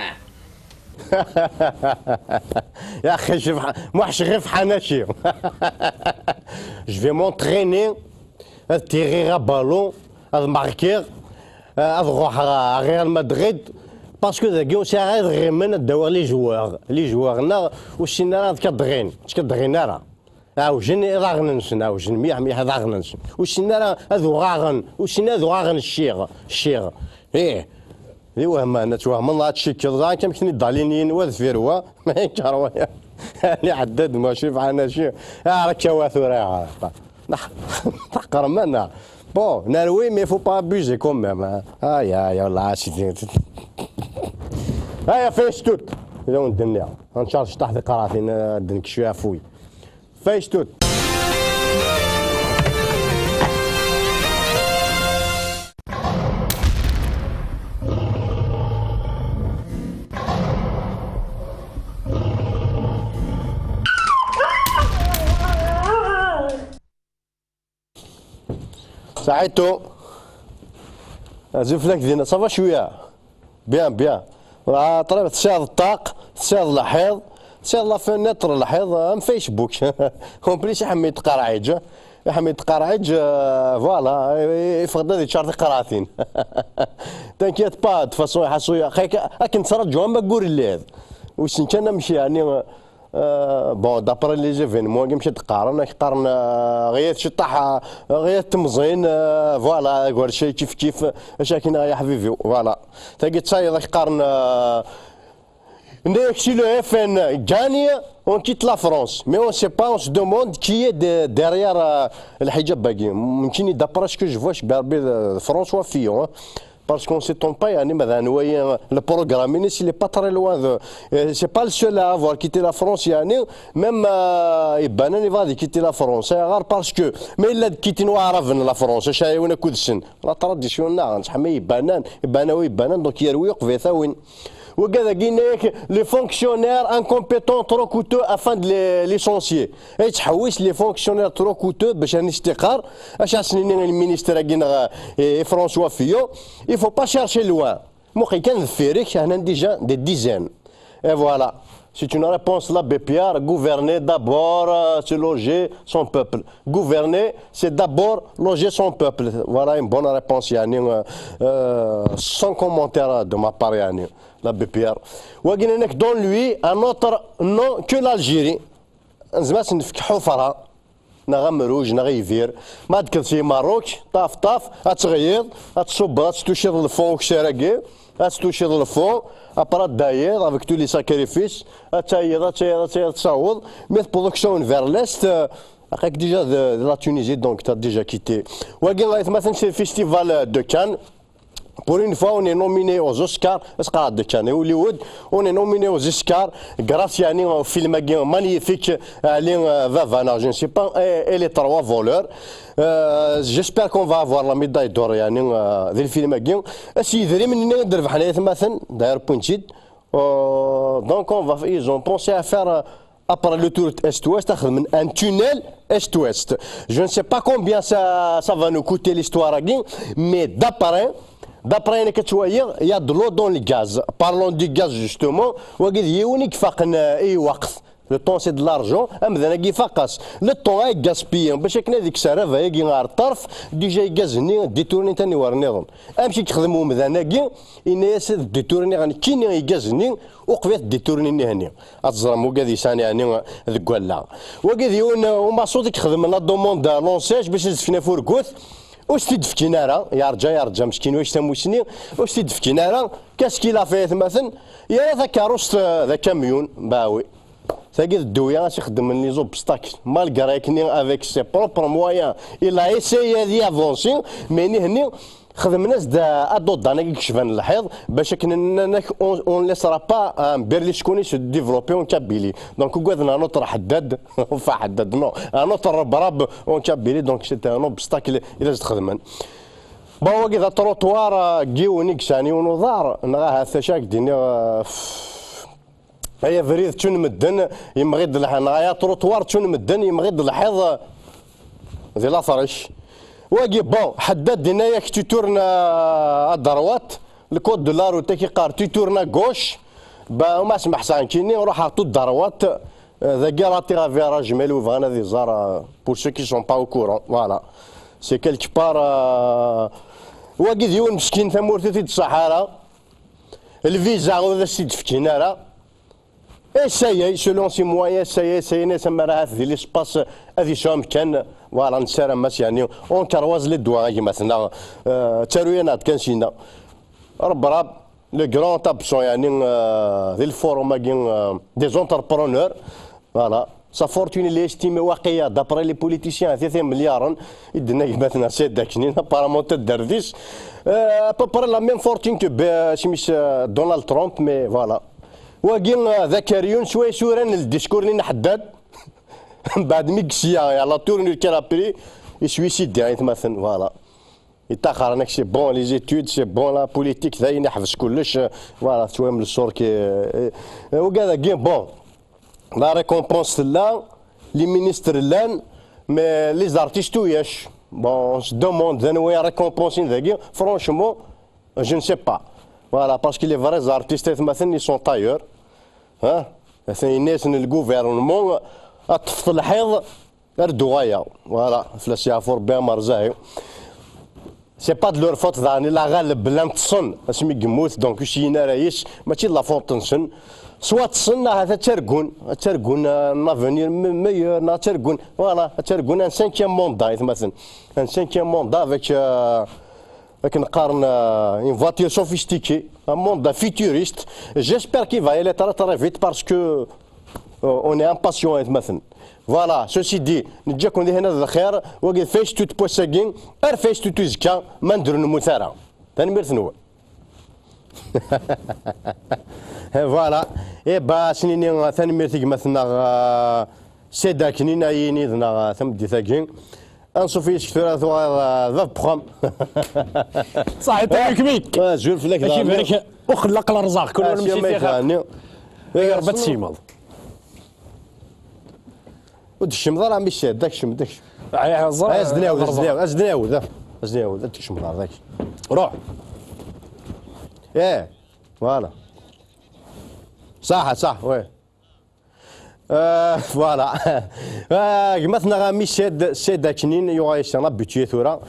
يا اخي شوف موحش غير في حناشي je vais m'entraîner à tirer à ballon à marquer نروح ريال مدريد باسكو ذاك ساعات غير من داور لي جوارنا وشينا كدغين كدغينا راه عاوجن راغننسن عاوجن ميح راغننسن وشينا هذو غاغن وشينا ذو غاغن الشيغ ايه لي وهم انا توهم الله هادشي كذا كيمكن الدالينيين وذفيروا ما يكروا اللي عدد ما شوف انا شي راك كواثو راه تحقر منا Bon, oui, mais il ne faut pas abuser quand même. Hein. Aïe, là, c'est... Aïe, fais tout. إذا ندنيا إن شاء الله شطح ذي قراثين دنك شوية فوي. فايش توت. ساعدتو زفلك دينا صافا شويه بيان طريق تساعد الطاق تساعد الحيض تساعد لا فينيتر الحيض ام فيسبوك اون بليس حميد قراعيج فوالا يفقد هذه شارتي قراثين تنكيت با دو فاسون حاسويا خايك راك نترجعوا ما نقول اللي واش كان نمشي يعني بون دابري لي زيفينمون كي مشيت قارن غير شطح غير تمزين فوالا كل شيء كيف شاكين يا حبيبي فوالا تاكي تصاي ذاك قارن si le FN gagne, on quitte la France. Mais on ne sait pas, on se demande qui est derrière le hijab bagui. D'après ce que je vois, je suis François Fillon. Parce qu'on ne s'étonne pas, le programme, il n'est pas très loin. C'est pas le seul à avoir quitté la France. Même Ibanan, il va quitter la France. C'est rare parce que, mais il a quitté la France. La tradition, donc il y a les fonctionnaires incompétents trop coûteux afin de les licencier. Et les fonctionnaires trop coûteux, le ministre François Fillon, il ne faut pas chercher loin. Déjà des dizaines. Et voilà. C'est une réponse là, Bépierre. Gouverner d'abord, c'est loger son peuple. Gouverner, c'est d'abord loger son peuple. Voilà une bonne réponse, Yannick. Sans commentaire de ma part, Yannick. La Bépierre. Ouaginenek donne lui un autre nom que l'Algérie. Nzmas nfik Houfara. نغم روج نغيفير ما تكذب في ماروك طاف اتغيض اتصب تشير الفون كشراكي اتشير الفون ابرا داير افيك تو لي ساكريفيس اتايض تصاوض ميث برودكسيون فير ليست هاكاك ديجا لا تونيزي دونك تا ديجا كيتي واكين غايت مثلا سي فيستيفال دو كان. Pour une fois, on est nominé aux Oscars. Hollywood, on est nominé aux Oscars grâce à un film magnifique, Vavana. Je ne sais pas, et les trois voleurs. J'espère qu'on va avoir la médaille d'or dans le film. Si donc ils ont pensé à faire après le tour Est-Ouest, un tunnel Est-Ouest. Je ne sais pas combien ça va nous coûter l'histoire, mais d'après il y a de l'eau dans le gaz. Parlons du gaz justement. Le temps c'est de l'argent. Le temps est gaspillé. Déjà gazini détourné tani warnidon. Amshi kخدمو مذاناكي إناس détourné غن كيني يجازني وقفت détourné هني. أتزرم وقاذي ساني يعني ذقولا. وقاذي وما صوتك خدم لا دوموند لونساج باش نزفنا فوركوث. واش تدفكينا راه يا مسكين واش تموسني واش تدفكينا راه كاس كي لا فيت مثلا يا ذا كاروس ذا كاميون باوي تاقي الدوية يخدم لي زوبستاكل مالغري كني افيك سي بروبر مويان الا ايساي دي افونسي مي هني خدم ناس دا ادو دانا كيكشفان الحيض باش كنا اون ليسرا با بيرلي شكون سو ديفلوبي اون كابيلي دونك كوادنا نوتر حداد فحداد نو نوتر براب اون كابيلي دونك سيتي ان اوبستاكل الا تخدمن بون كذا تروطوار كيونيك شاني ونظار نغاها ثشاك ديني هي فريد تشون مدن يمغيد نغايا تروطوار تشون مدن يمغيد الحيض ذي لا فرش واقي بون حداد دينايا كي تورنا الدروات الكود دو لا روت كي قار تورنا غوش با ما سمح سان كيني نروح عطو الدروات ذاكي راتي غافيراج مالو فانا ذي زار بور سو كي سون با او كورون فوالا سي كيلك بار واقي ديون مسكين ثمورتي في الصحراء الفيزا وذا سيد فكينا راه سايي سولون سي موان سايي ناس راه في ليسباس هذي شوم كان فوالا نسارا ماس يعني اون كارواز لي دوا مثلا تاروينات كان سينا رب لو كرون تابسون يعني ذي الفورم دي زونتربرونور فوالا سا فورتون اللي استيمي واقعيه دابري لي بوليتيسيان 3 مليار يدنا مثلا سيد داكنين بارامون تدرديس ابوبري لا ميم فورتون كو سميس دونالد ترامب مي فوالا واقين ذكريون شوي سوران الديسكور اللي نحدد بعد ميكسيا على تورنير كالابري يسويسيد ديريكت مثلا فوالا يتاخر انك سي بون لي زيتود سي بون لا بوليتيك ذا ينحفظ كلش فوالا شويه من الصور كي وكذا كين بون لا ريكومبونس لا لي مينيستر لان مي لي زارتيستو ياش بون دوموند ذا وي ريكومبونسين ذاكي فرونشمون جو نسي با فوالا باسكو لي فري زارتيست مثلا لي سون تايور ها مثلا الناس من الجوفرنمون اطفط الحيض ردو غايا فوالا فلاس يعفور بها مرزاهي سي با دو لور فوت ثاني لا غالب بلا تصن اسمي قموت دونك شينا رايش ماشي لا فوت تنسن سوا تصن هذا ترقون نافونير ميور نا ترقون فوالا ترقون ان سانكيام موندا مثلا ان سانكيام موندا افيك نقارن اون فواتير سوفيستيكي ان موندا فيتوريست جيسبر كي فا يلي ترى فيت باسكو اون اي امباسيون مثلا فوالا سوسي دي نجاكم هنا الخير وقد فاش توت بوساكين ار فاش توت زكا ما نديرو نموثارا تنمير ثنوى فوالا اي با سنيني تنمير تيك مثلا سيدا كنين ايني ذنا ثم دي ثاكين انصوفي شكثورا ذا بخام
صحيح تاعك بيك
زول فلاك
ذا وخلق الارزاق كل واحد مشي فيها ربات سيمض
ودشم ضرع مش داك شم داك ازدناو داك شم ضرع ذاك
روح
فوالا صح وي فوالا مثلا ميشاد سيد كنين يغايش انا بيتي ثورا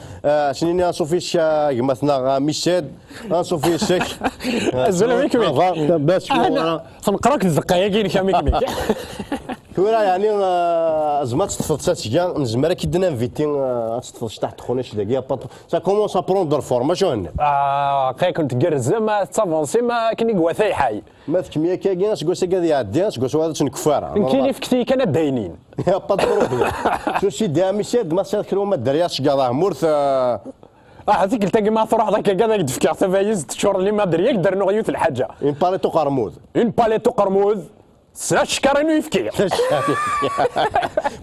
سنين صوفيش مثلا ميشاد صوفي شك
الزلمه كبير
باش
فنقراك الدقايق كامل
ثورا يعني زعما تطفض ساتيا نزمر كي دنا فيتي تطفض تحت خونيش داكيا سا كومونس ا بروندر فورما شنو
كي كنت كرزه ما تافونسي ما كني كواثاي حي
ما تكميه كاين سكوسا كادي يعدي سكوسا هذا تنكفار
كاين في كتي كان داينين
يا با بروبليم شو سي دي ميشاد ما سير كلو ما درياش كاع مورث
هذيك تلقى ما تروح ذاك كذا يدفكر تفايز تشور اللي ما درياك دار نغيوت الحاجه
اون باليتو قرموز
شكرا يفكي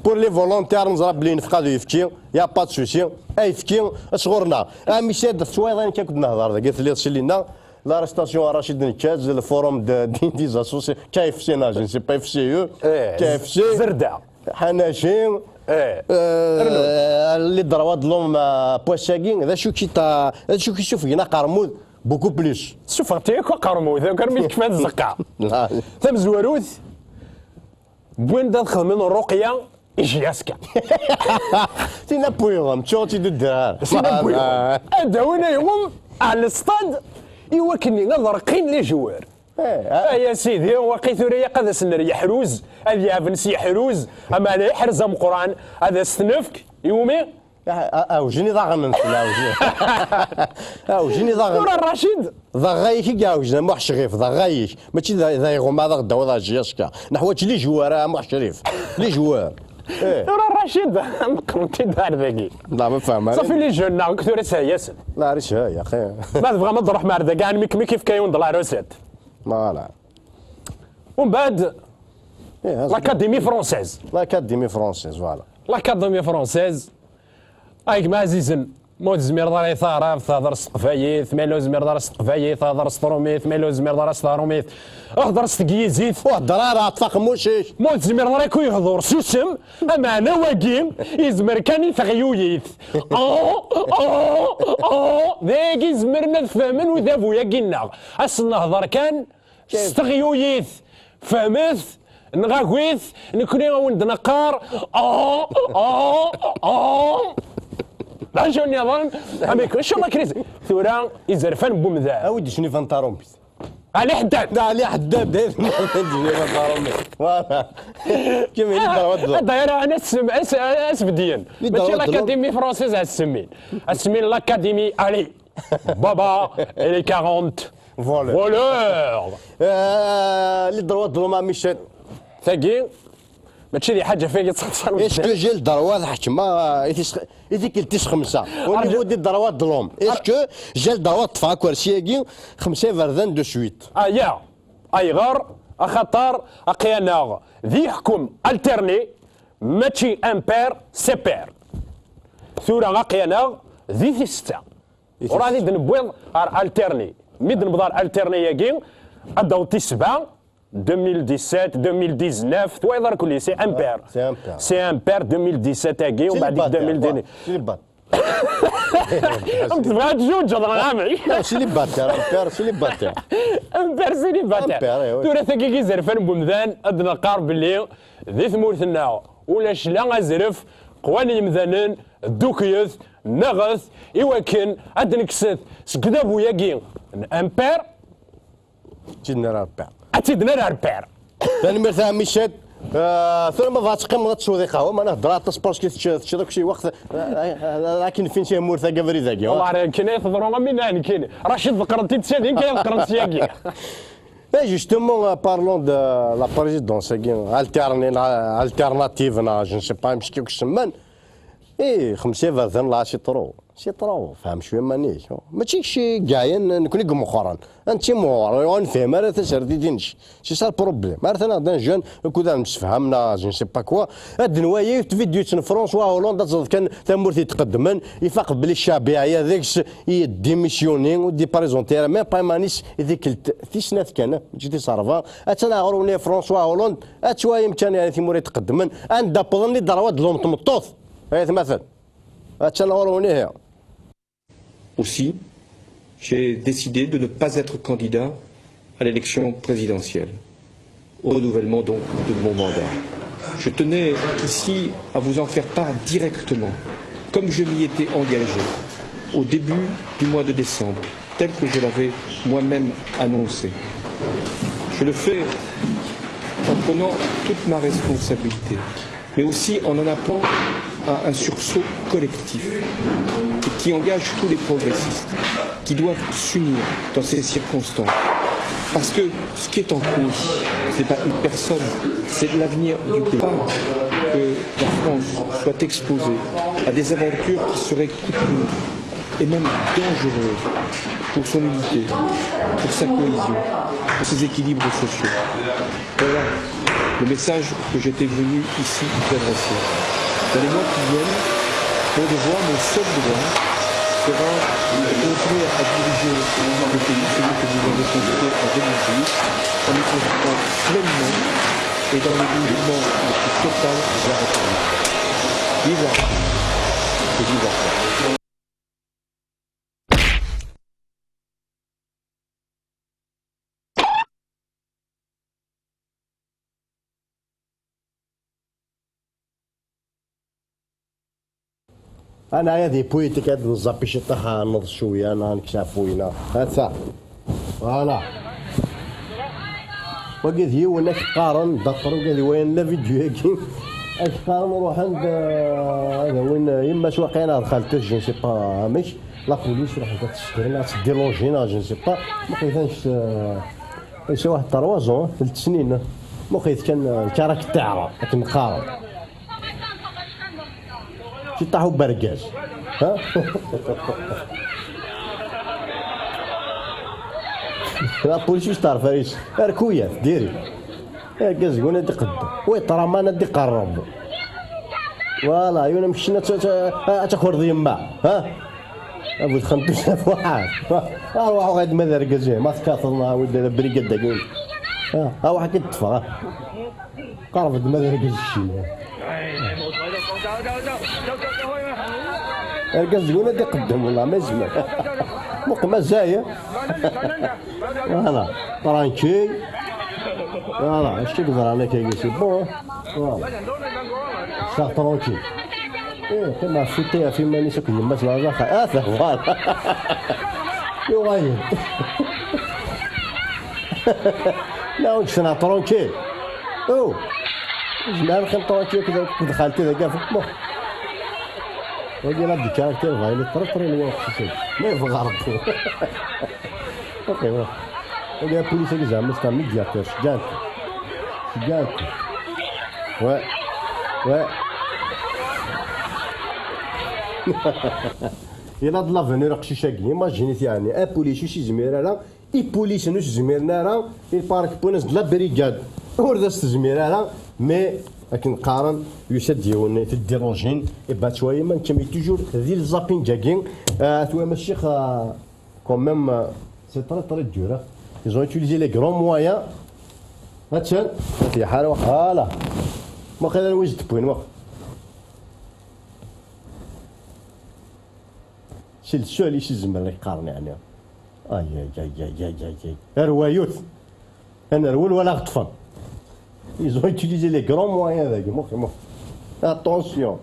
بور لي فولونتير نزرب بلي نفقادو يفكي يا با سوسي يفكي صغرنا ميشاد السويضين كي كنت نهضر قالت لي سلينا لا ريستاسيون رشيد نكاز الفوروم دي زاسوسي كيف سي نا جو سي با اف سي او كيف سي
زرده
حناشي اللي ضربات لهم بوساكين هذا شو كي يشوف هنا قرموز بوكو بليس
شوف عطيك قرموز كرميت كيفاش الزقه ثم زواروث بوين دا خدمين الرقيه ايش ياسكا
تينا بويغم تشوتي دو الدرار
تينا بويغم اداونا يوم على الاستاد يوكني غرقين لي جوار يا سيدي وقيت ريا قد سنر يحروز هذا يافنس يحروز اما لا يحرز ام قران هذا استنفك يومي
اوجني ضاغن اوجني ضاغن
نور الرشيد
ضغايك كاوجنا مو شريف ضغايك ماشي ذا يغوم هذا غدا وضع جياسكا نحوج لي جوار مو شريف لي جوار
نور الرشيد مقرمتي دار ذاكي
لا ما فاهم
صافي لي جون كثر سايسن
لا ريش يا اخي
ما تبغى ما تروح مع كاع ميك كيف كاين ضل عروسات
فوالا
ومن بعد لاكاديمي فرونسيز
لاكاديمي فرونسيز فوالا
لاكاديمي فرونسيز هايك ما عزيزن مود زمير دار يثار تهضر سقفايث مالو زمير دار سقفايث تهضر سطروميث مالو زمير دار ستاروميث اهضر ستكيزيث
وهضر راه تفاق موشيش
مود زمير دار يكون يهضر سوسم اما انا واقيم يزمر كان يثغيويث ذاكي زمرنا نفهمن وذا بويا كينا اس نهضر كان ستغيويث فهمث نغاكويث نكوني ولد نقار عجوني اظن اميك شو الله كريز ثورا يزرفان بومذا
اودي شنو فانتارومبي
علي حداد
علي حداد داير فانتارومبي فوالا كيما اللي ضربت
داير انا اسبديا ماشي لاكاديمي فرونسيز اسمين لاكاديمي علي بابا الي 40 فولور
اللي ضربت ظلمه ميشيل
ثقيل ماشي دي حاجه فيك تصنصر
اسكو جا الدروات حكما يديك التيس خمسه ونيفو دي الدروات ظلم اسكو جا الدروات طفا كرسياكي خمسه فردان دو سويت
يا ايغار اخطر اقيانا ذي حكم الترني ماشي امبير سي بير ثورة اقيانا ذي سته وراني دنبويض الترني ميد نبضار الترني ياكي ادوتي 7 2017 2019 تويضر كل سي امبير سي امبير 2017 كي ومن بعد 2019
سيليبات
تبغى تجوج رامي
سيليباتير سيليباتير
امبير سيليباتير تورا ثقي كي زرفان بومذان ادنا قار باللي ذي ثمورثنا ولا شلا ازرف قواني مذانن دوكيث نغث ايواكن ادنكسث سكدا بوياكي امبير
جينا رابع
اتيدنا ربير
ثاني مثلا مشات ثم ما تقيم ما تسوي قهوه ما نهضر تصبرش كي تشرب شي وقت لكن فين شي امور ثقه فري ذاك
والله كاين يفضلوا من هنا كاين رشيد ذكرتي تسالين كاين ذكرت سياكي
justement parlons de la présidence alternative je ne sais pas مش كيف يسمى خمسه فردان لا سي طرو فهم شويه مانيش ماشي شي كاين نكون مؤخرا انت مور نفهم راه تسردي دينش سي سا البروبليم مثلا دان جون كودا نتفهمنا جو سي با كوا هاد النوايا فيديو تن فرنسوا هولندا كان تمورتي يتقدمن يفاق بلي الشعبيه هذاك يديميسيوني ودي بريزونتي ميم با مانيش هذيك تيسنات كان جيتي صارفا اتنا غروني فرنسوا هولند اتوا يمكن يعني تيمور يتقدمن ان دابلني دروات لهم تمطوط هاي مثلا اتنا غروني هي
Aussi, j'ai décidé de ne pas être candidat à l'élection présidentielle, au renouvellement donc de mon mandat. Je tenais ici à vous en faire part directement, comme je m'y étais engagé au début du mois de décembre, tel que je l'avais moi-même annoncé. Je le fais en prenant toute ma responsabilité, mais aussi en appelant à un sursaut collectif qui engage tous les progressistes, qui doivent s'unir dans ces circonstances. Parce que ce qui est en cause, ce n'est pas une personne, c'est l'avenir du pays. Que la France soit exposée à des aventures qui seraient coûteuses et même dangereuses pour son unité, pour sa cohésion, pour ses équilibres sociaux. Voilà le message que j'étais venu ici vous adresser. Dans les mois qui viennent, mon devoir, mon seul devoir, sera de continuer à diriger le pays, celui que vous avez construit en 2012, en y construisant pleinement et dans le mouvement le plus total de la République. Vive la France et vive la France.
انا هذه بويتي كاد نزابي شي طاح نض شويه انا نكشافوينا هذا فوالا وقد هي ولا تقارن دفر وقد وين لا فيديو هيك تقارن نروح عند هذا وين يما سواقي انا دخلت جو سي با مش لا بوليس راح تسكرنا تديلونجينا جو سي با ما كيفاش يسوى واحد 3 زون 3 سنين مخيط كان الكراك تاعها لكن مقارن كي طاحوا بركاز ها لا بوليس واش تعرف ريس ركويات ديري كاز قلنا دي قد وي ترى ما ندي قرب فوالا يونا مشينا تاخذ يما ها ابو خنتوش واحد واحد غاد ما دار كازيه ما تكاثرنا ولد بريكاد داكين ها واحد كيطفى قرب ما دار كازيه الكاز قلنا دي قدام والله ما زمان مقمة زايا فوالا طرانكي فوالا اش تقدر عليك يا سي بون فوالا صار طرانكي ايه كما فوتيها في ماني سكن يما سلا اثا فوالا يغير لا وش انا طرانكي او زمان كان طرانكي كذا دخلت ذاك في المخ وجينا بدي كاركتير فايلي ترطري اللي واقف شي ما يبغى غرب اوكي واه وجا بوليس اللي زعما ستا ميدياتور شجانك و إلا د لافونير قشيشاكي ايماجينيت يعني ان بوليس شي زمير راه اي بوليس نوش زميرنا راه البارك بونس د لا بريغاد وردا زمير راه مي لكن قارن يسد يوني تديروجين يبات شويه ما نكمل توجور ذي الزابين جاكين تو ماشي كون ميم سي تري دور ils ont utilisé les grands moyens هاتشان في حاله فوالا ما خلينا نوجد بوين واخا سي السؤال اللي يزمر اللي يقارن يعني اي اي اي اي اي روايوت انا رول ولا غطفان ils ont utilisé les grands moyens ذاك مخ attention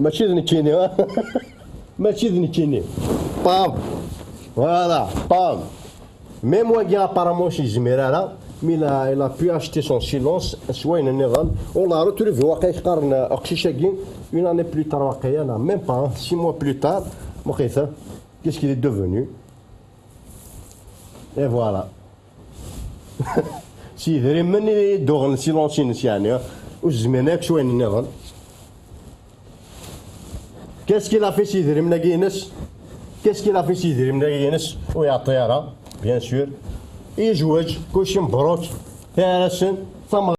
ماشي ذني كيني ماشي ذني كيني بام فوالا بام ميم واقي ابارامون شي زميرة مي il a pu acheter son silence سواين النظام ولا روتوري في واقع يقارن اقشيشاكين une année plus tard واقيلا ميم با 6 mois plus tard مخيثة qu'est-ce qu'il est devenu et voilà سي ذري مني دوغن سيلونسين يعني وزمناك شويه النظام qu'est-ce qu'il a fait سي ذري من كينس qu'est-ce qu'il a fait سي ذري من كينس ويعطيها بيان سور يجوج كلشي مبروك تارسن ثم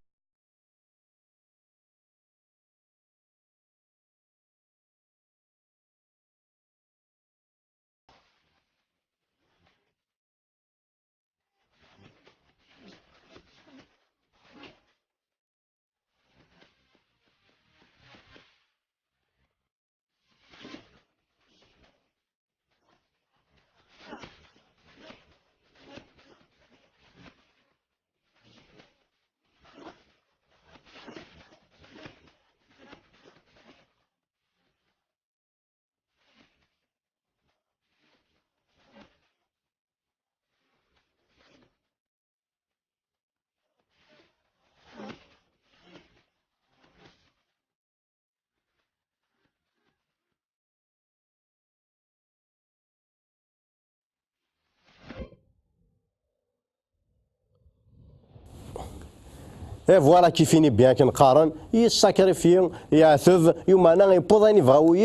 Et voilà qui finit bien كنقارن يساكريفي يعثذ يوم انا يبوض يبغاو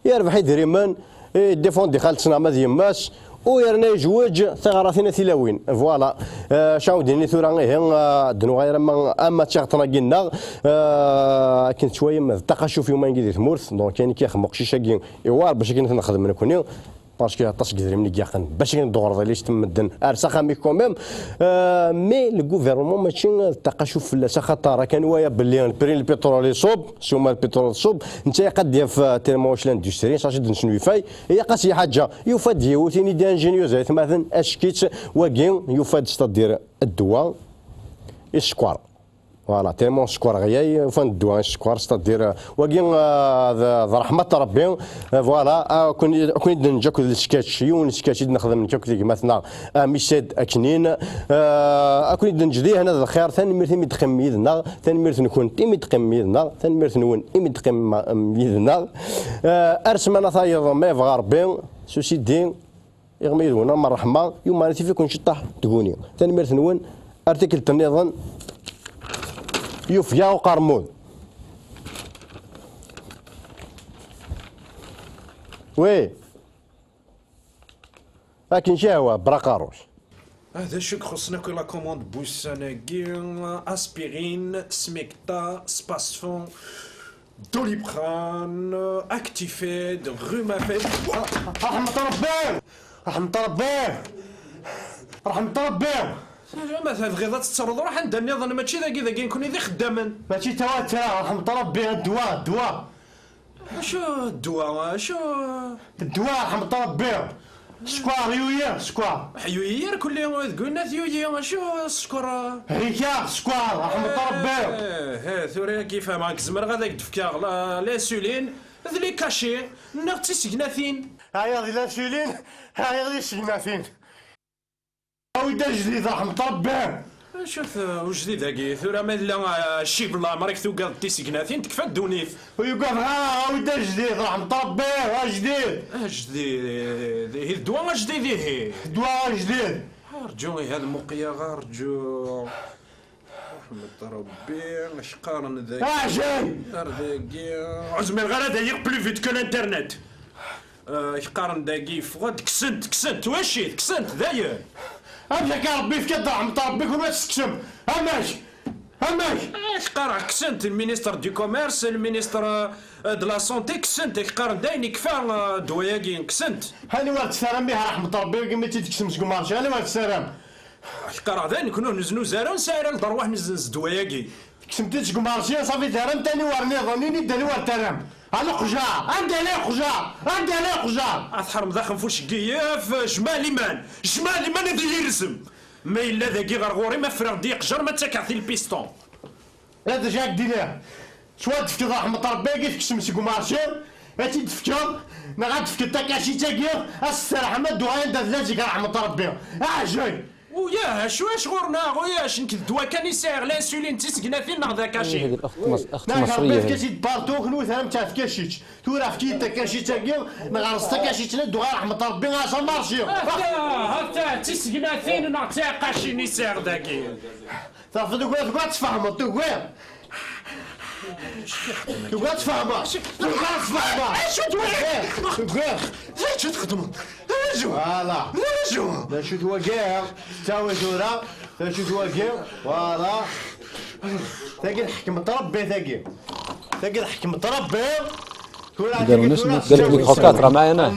يربح يدريمن ديفوندي خالتنا ما ديماس ويرنا يجوج ثغراتنا ثلاوين فوالا شاوديني ثورا هي دنو غير اما تشغطنا قلنا كنت شويه ما التقاشف يوم نجي ثمورث دونك كاين كيخمق شي شاكين ايوا باش كنخدم من كوني باسكو عطاش كثير من كياقن باش ندور ليش تمدن ارسخ مي كوميم مي لو غوفرنمون ماشي التقاشف في خاطر كان وايا باللي بري البترول يصوب سوما البترول صوب انت قد في تيرموش لاندستري شاشد شنو فاي هي قاسي حاجه يفاد يوتيني دي انجينيوز مثلا اشكيت واكين يفاد تدير الدواء السكر فوالا تيمون السكر غياي فين الدواء السكر ستادير وكين رحمة ربي فوالا كون نجاك السكاتش يون السكاتش نخدم نجاك اللي مثلا ميساد اكنين اكون نجدي هنا الخير ثاني ميرث ميدقم يدنا ثاني ميرث نكون ميدقم يدنا ثاني ميرث نون ميدقم يدنا ارسمنا ثايض ما يبغى ربي سوسي دين يغمي يدونا من الرحمة يوم ما فيكون شطح تقوني ثاني ميرث نون ارتكل تنظن يوفيا وقرمود وي لكن شهوة براقاروش
هذا شو خصنا كل لا كوموند بوساناكين اسبيرين سميكتا سباسفون دوليبران اكتيفيد رومافيد
رحمة ربي رحمة ربي رحمة ربي
ما تبغي تتصرض روح عند النظام ماشي ذاكي نكون ذي خداما
ماشي تواتر رحمة ربي الدواء
شو الدواء شو
الدواء رحمة ربي سكوار يوير سكوار
يوير كل يوم تقولنا يوير شو السكر
ريكار سكوار رحمة ربي
ثوري كيف معك زمر غاداك دفكا لانسولين ذلي كاشي نغتي سكناثين
هاي غادي لانسولين هاي غادي سكناثين ويدا جديد رحمة ربي
شوف وجديد هاكي ثورا ما لا شي بلا مريك توقع تيسكناثين تكفى الدونيف
ويوقف ويدا جديد رحمة ربي جديد
جديد هي الدواء جديد هي
الدواء جديد
رجو هذا المقيا رجو رحمة ربي اش قارن ذاك
اجي
ذاكي عزمي الغرض هي بلو فيت كو الانترنت اش قارن داكي فغاد كسنت واشي كسنت داير
امشي ربي في كدا رحمة ربي كون ما تسكسم اماشي
اش قارن كسنت المينيستر دو كوميرس المينيستر دو لا سونتي كسنت قارن داين كفا دواياكين كسنت
هاني وقت سلام بها رحمة ربي كما تيتكسم سكو مارشي هاني وقت سلام
قارن داين نكونو نزنو زارا نساير لدروح نزنز دواياكي
كسمتي سكو مارشي صافي ترام تاني ورني ظنيني داني ور ترام على قجار عندي عليه قجار
اثحر مذاخن فوش كياف جمال ايمان اللي يرسم ما الا ذاكي غير غوري ما فرغ دي قجر ما تاكعثي البيستون
هذا جاك دينار شوا تفكر رحمة ربي كيف كسم سكو مارشي هاتي تفكر ما غاد تفكر تاكاشي تاكير السرح ما دوغاين دازلاجي رحمة ربي اجي
وياه شواش غورنا وياش نك الدواء كان يساير الانسولين تيسقنا فين ناخذ كاشي
هذه الاخت مصريه
كاشي بارتو خنو ثام تاع كاشيت تورا فكيت كاشي تاكير نغرس كاشي تندو رحمة ربي غاصا مارشي
هاتا تيسقنا فين نعطي كاشي نيساير داكي
صافي دوكا تفهموا دوكا تفهمها
شو
دوكا
شو تخدموا
فوالا لا شو توقع تساوي ثورة لا شو توقع فوالا ثاقي الحكم تربي ثاقي الحكم تربي
داروا الميكروكات راه معايا انا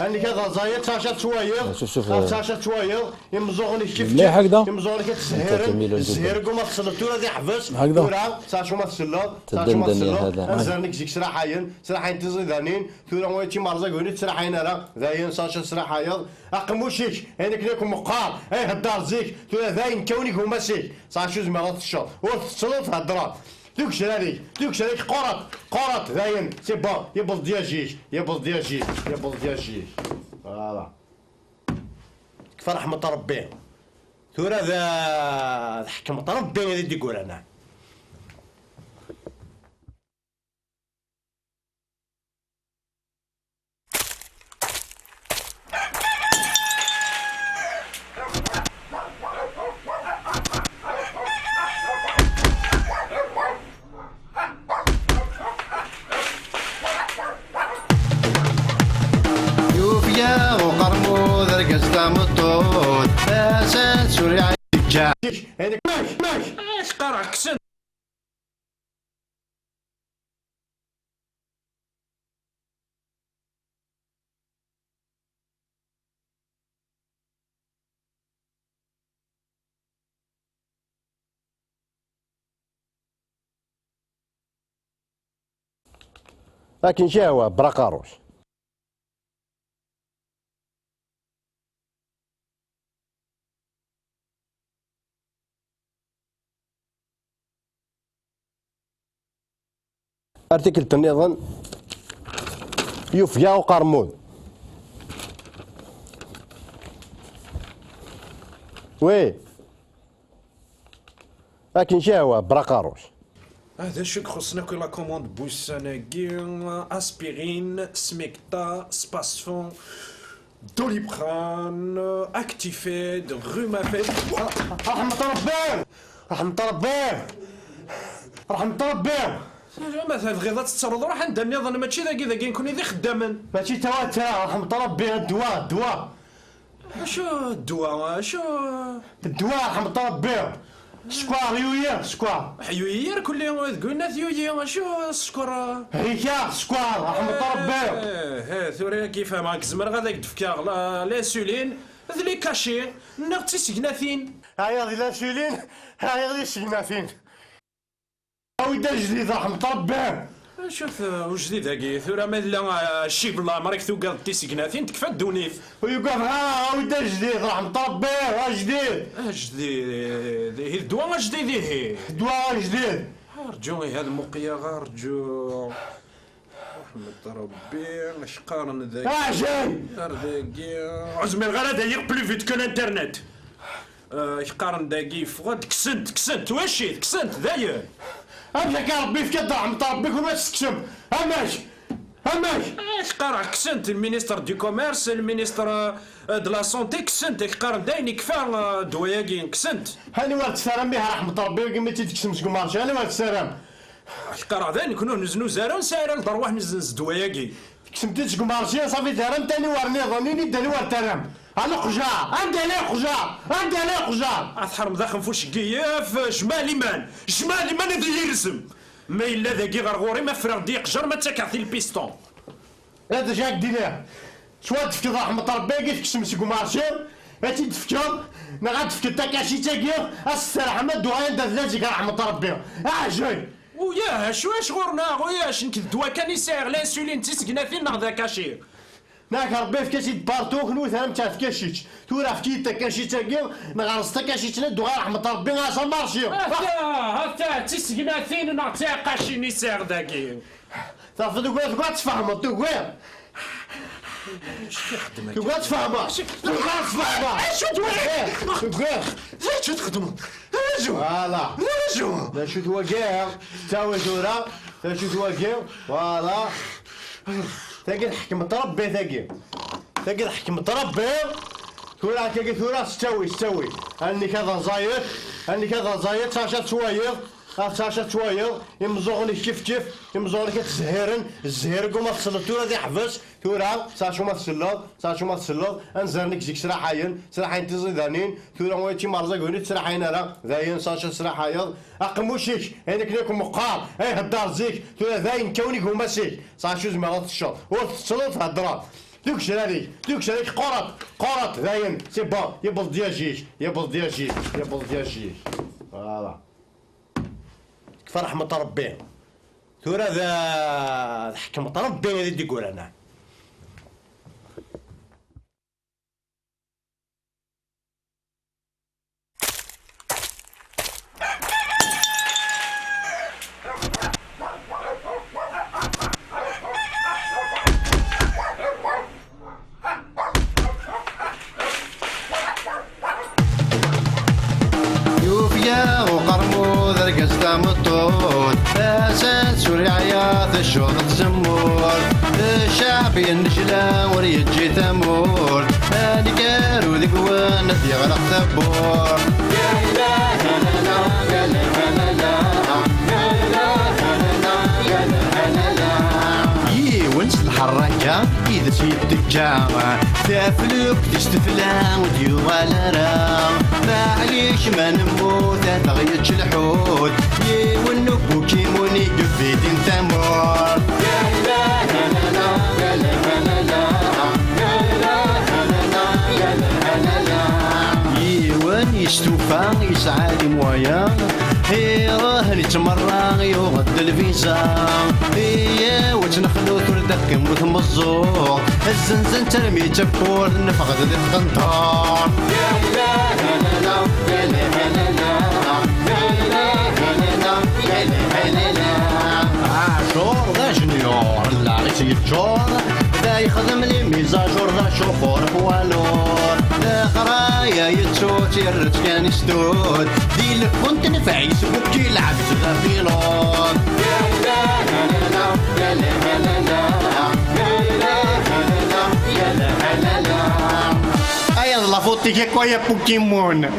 اني كذا زايد ساشات شويه
شوف
ساشات شويه يمزغني كيف
مليح هكذا
يمزغني الزهير قوم تصل التورا دي حبس
هكذا
ساشو ما تسلا
تدندن هذا
زرنك زيك سراحين تزيدانين تورا ويتي مرزق هوني تسراحين راه ذاين ساشا سراحايض اقموشيك هذيك ليكم مقار ايه الدار زيك تورا ذاين كوني هما سيك ساشو زمرات الشر وتصلت هضرات دوك شريك قرط ذاين سي بون يبل دياجيك فوالا كفى رحمة ربي ثورة ذا حكمة ربي غادي تقول انا
وقرمود رقصة مطود اساس سوريا
هذيك ماش
اش قرا كسن
لكن شهوة براقاروش ارتكل النظام يفيا وقرمود وي لكن شهوة براقاروش
هذا شو خصنا كل لا كوموند بوساناكي اسبيرين سميكتا سباسفون دوليبران اكتيفيد رومافيد
رحمة ربي رحمة ربي رحمة ربي
مثلا تغيظات تتصرض روح عند النظام ماشي ذاكي نكون ذي خداما
ماشي تواتا رحمة ربي الدواء
شو الدواء شو
الدواء رحمة ربي سكوار يويا سكوار
حيويير كل يوم تقولنا ثيويا شو السكر
هيكا سكوار رحمة ربي
ثوري كيف معك زمر غاداك دفكا لانسولين ذلي كاشي نغتي سكناثين
هاي ذي لانسولين هاي ذي سكناثين ويدا جديد رحمة ربي
شوف وجديد هاكي ثورا مالا شي بلا مريك توقع تيسكناثين تكفى الدونيف
ويوقف ويدا جديد رحمة ربي جديد
جديد هي الدواء جديد هي
الدواء جديد
رجو هذا المقيا رجو رحمة ربي اش قارن ذاك ذاكي عزمي الغلا داير بلو فيت كو الانترنت اش قارن داكي فغاد كسنت واشي كسنت داير
امشي ربي في كدا رحمة ربي كون واش تكسب اماشي
اش قارع كسنت المينيستر دو كوميرس المينيستر دو لا سونتي كسنت قارن دايني كفا دواياكي كسنت
هاني وقت سلام بها رحمة ربي كما تيتكسم سكومارشي هاني وقت سلام
اش قارع ذاني كنا نزنو زارا ونساير لدروح نزنز دواياكي
كسمتي سكومارشي صافي دارم تاني ورني ظنيني داني ور ترام انا قجاع عندي عليه قجاع
اثحر مداخل فوش كياف جمال ايمان اللي يرسم ما الا ذاكي غرغوري ما فرغ دي قجر ما تاكعثي البيستون
هذا جاك دينار شوا تفكر رحمة ربي كيف كسم سكومارشي هاتي تفكر نغاد تفكر تاكاشي تاكير السراحة ما دوغاين دازلاتي رحمة ربي جاي
وياه شواش غورنا وياش نكدوا كان يسير لانسولين تيسكنا فين نغدا كاشير
ناك ربي في كاشي بارتوك نو ثام تاع في كاشيتش تورا في كيتا كاشي تاكير نغرس تاكاشي دوغا رحمة ربي غاشا مارشي
هاتا تيسكنا فين نغتا كاشي نيسير داكي
صافي دوكا تفهموا دوكا تفهموا
شو تخدموا
فوالا لا شو توقع تساوي ثورة لا شو توقع فوالا تاقي الحكم تربي تاقي الحكم تربي ثورة تاقي ثورة تستوي هاني كذا زايد ساشا سوايض ساشا سوايض يمزوغني كيف يمزوغني كتزهرن الزهير قوم تصل ثورة ذي حبس ثورة ساشو ما تسلط انزرنك زيك سراحين تزيدانين ثورة ويتي مرزق هوني سراحين راه ذاين ساشا سراحايض اقموشيك هذاك ليكم مقار هدار زيك ثورة ذاين كوني هما سيك ساشو زعما غتشط وتصلط هضرة دوك شريك قرط ذاين سي بون يبل دياجيش فوالا كفى رحمة ربي ثورة ذا حكمة ربي هذي تقول انا
وقرموذ رقص مطول اسد سوري عياط الشوط تزمور الشعب ينشلا وريجي ثمور هاني كارو ذيك وانا يغرق ثبور يا اله الا الله يا اله الا الله ونس الحركة إذا سيد الجامع تافلوك تستفلا وديو على رام معليش ما نموت تغيتش الحوت ونبو كيموني قفيت انت مور يا اله الا الله يا اله الا الله وين يستوفى يسعى مويا راه يتمرغ يغد الفيزا وتنخلو تردك مزور الزنزن ترمي تبور نفقد ذي القنطار يا اله الا الله يا اله الا الله يا اله الا الله يا اله الا الله يتشور ذا جنيور لا غير يتشور ذا يخدم لي ميزاجور ذا شوفور فوالور ذا قرايا يتسوت يرت كان يستود دي لك كنت نفع يسبوك يلعب ذا بيلون يا لا لا لا يا لا لا لا يا لا لا لا يا لا لا لا ايا لا فوتي كي كويا بوكيمون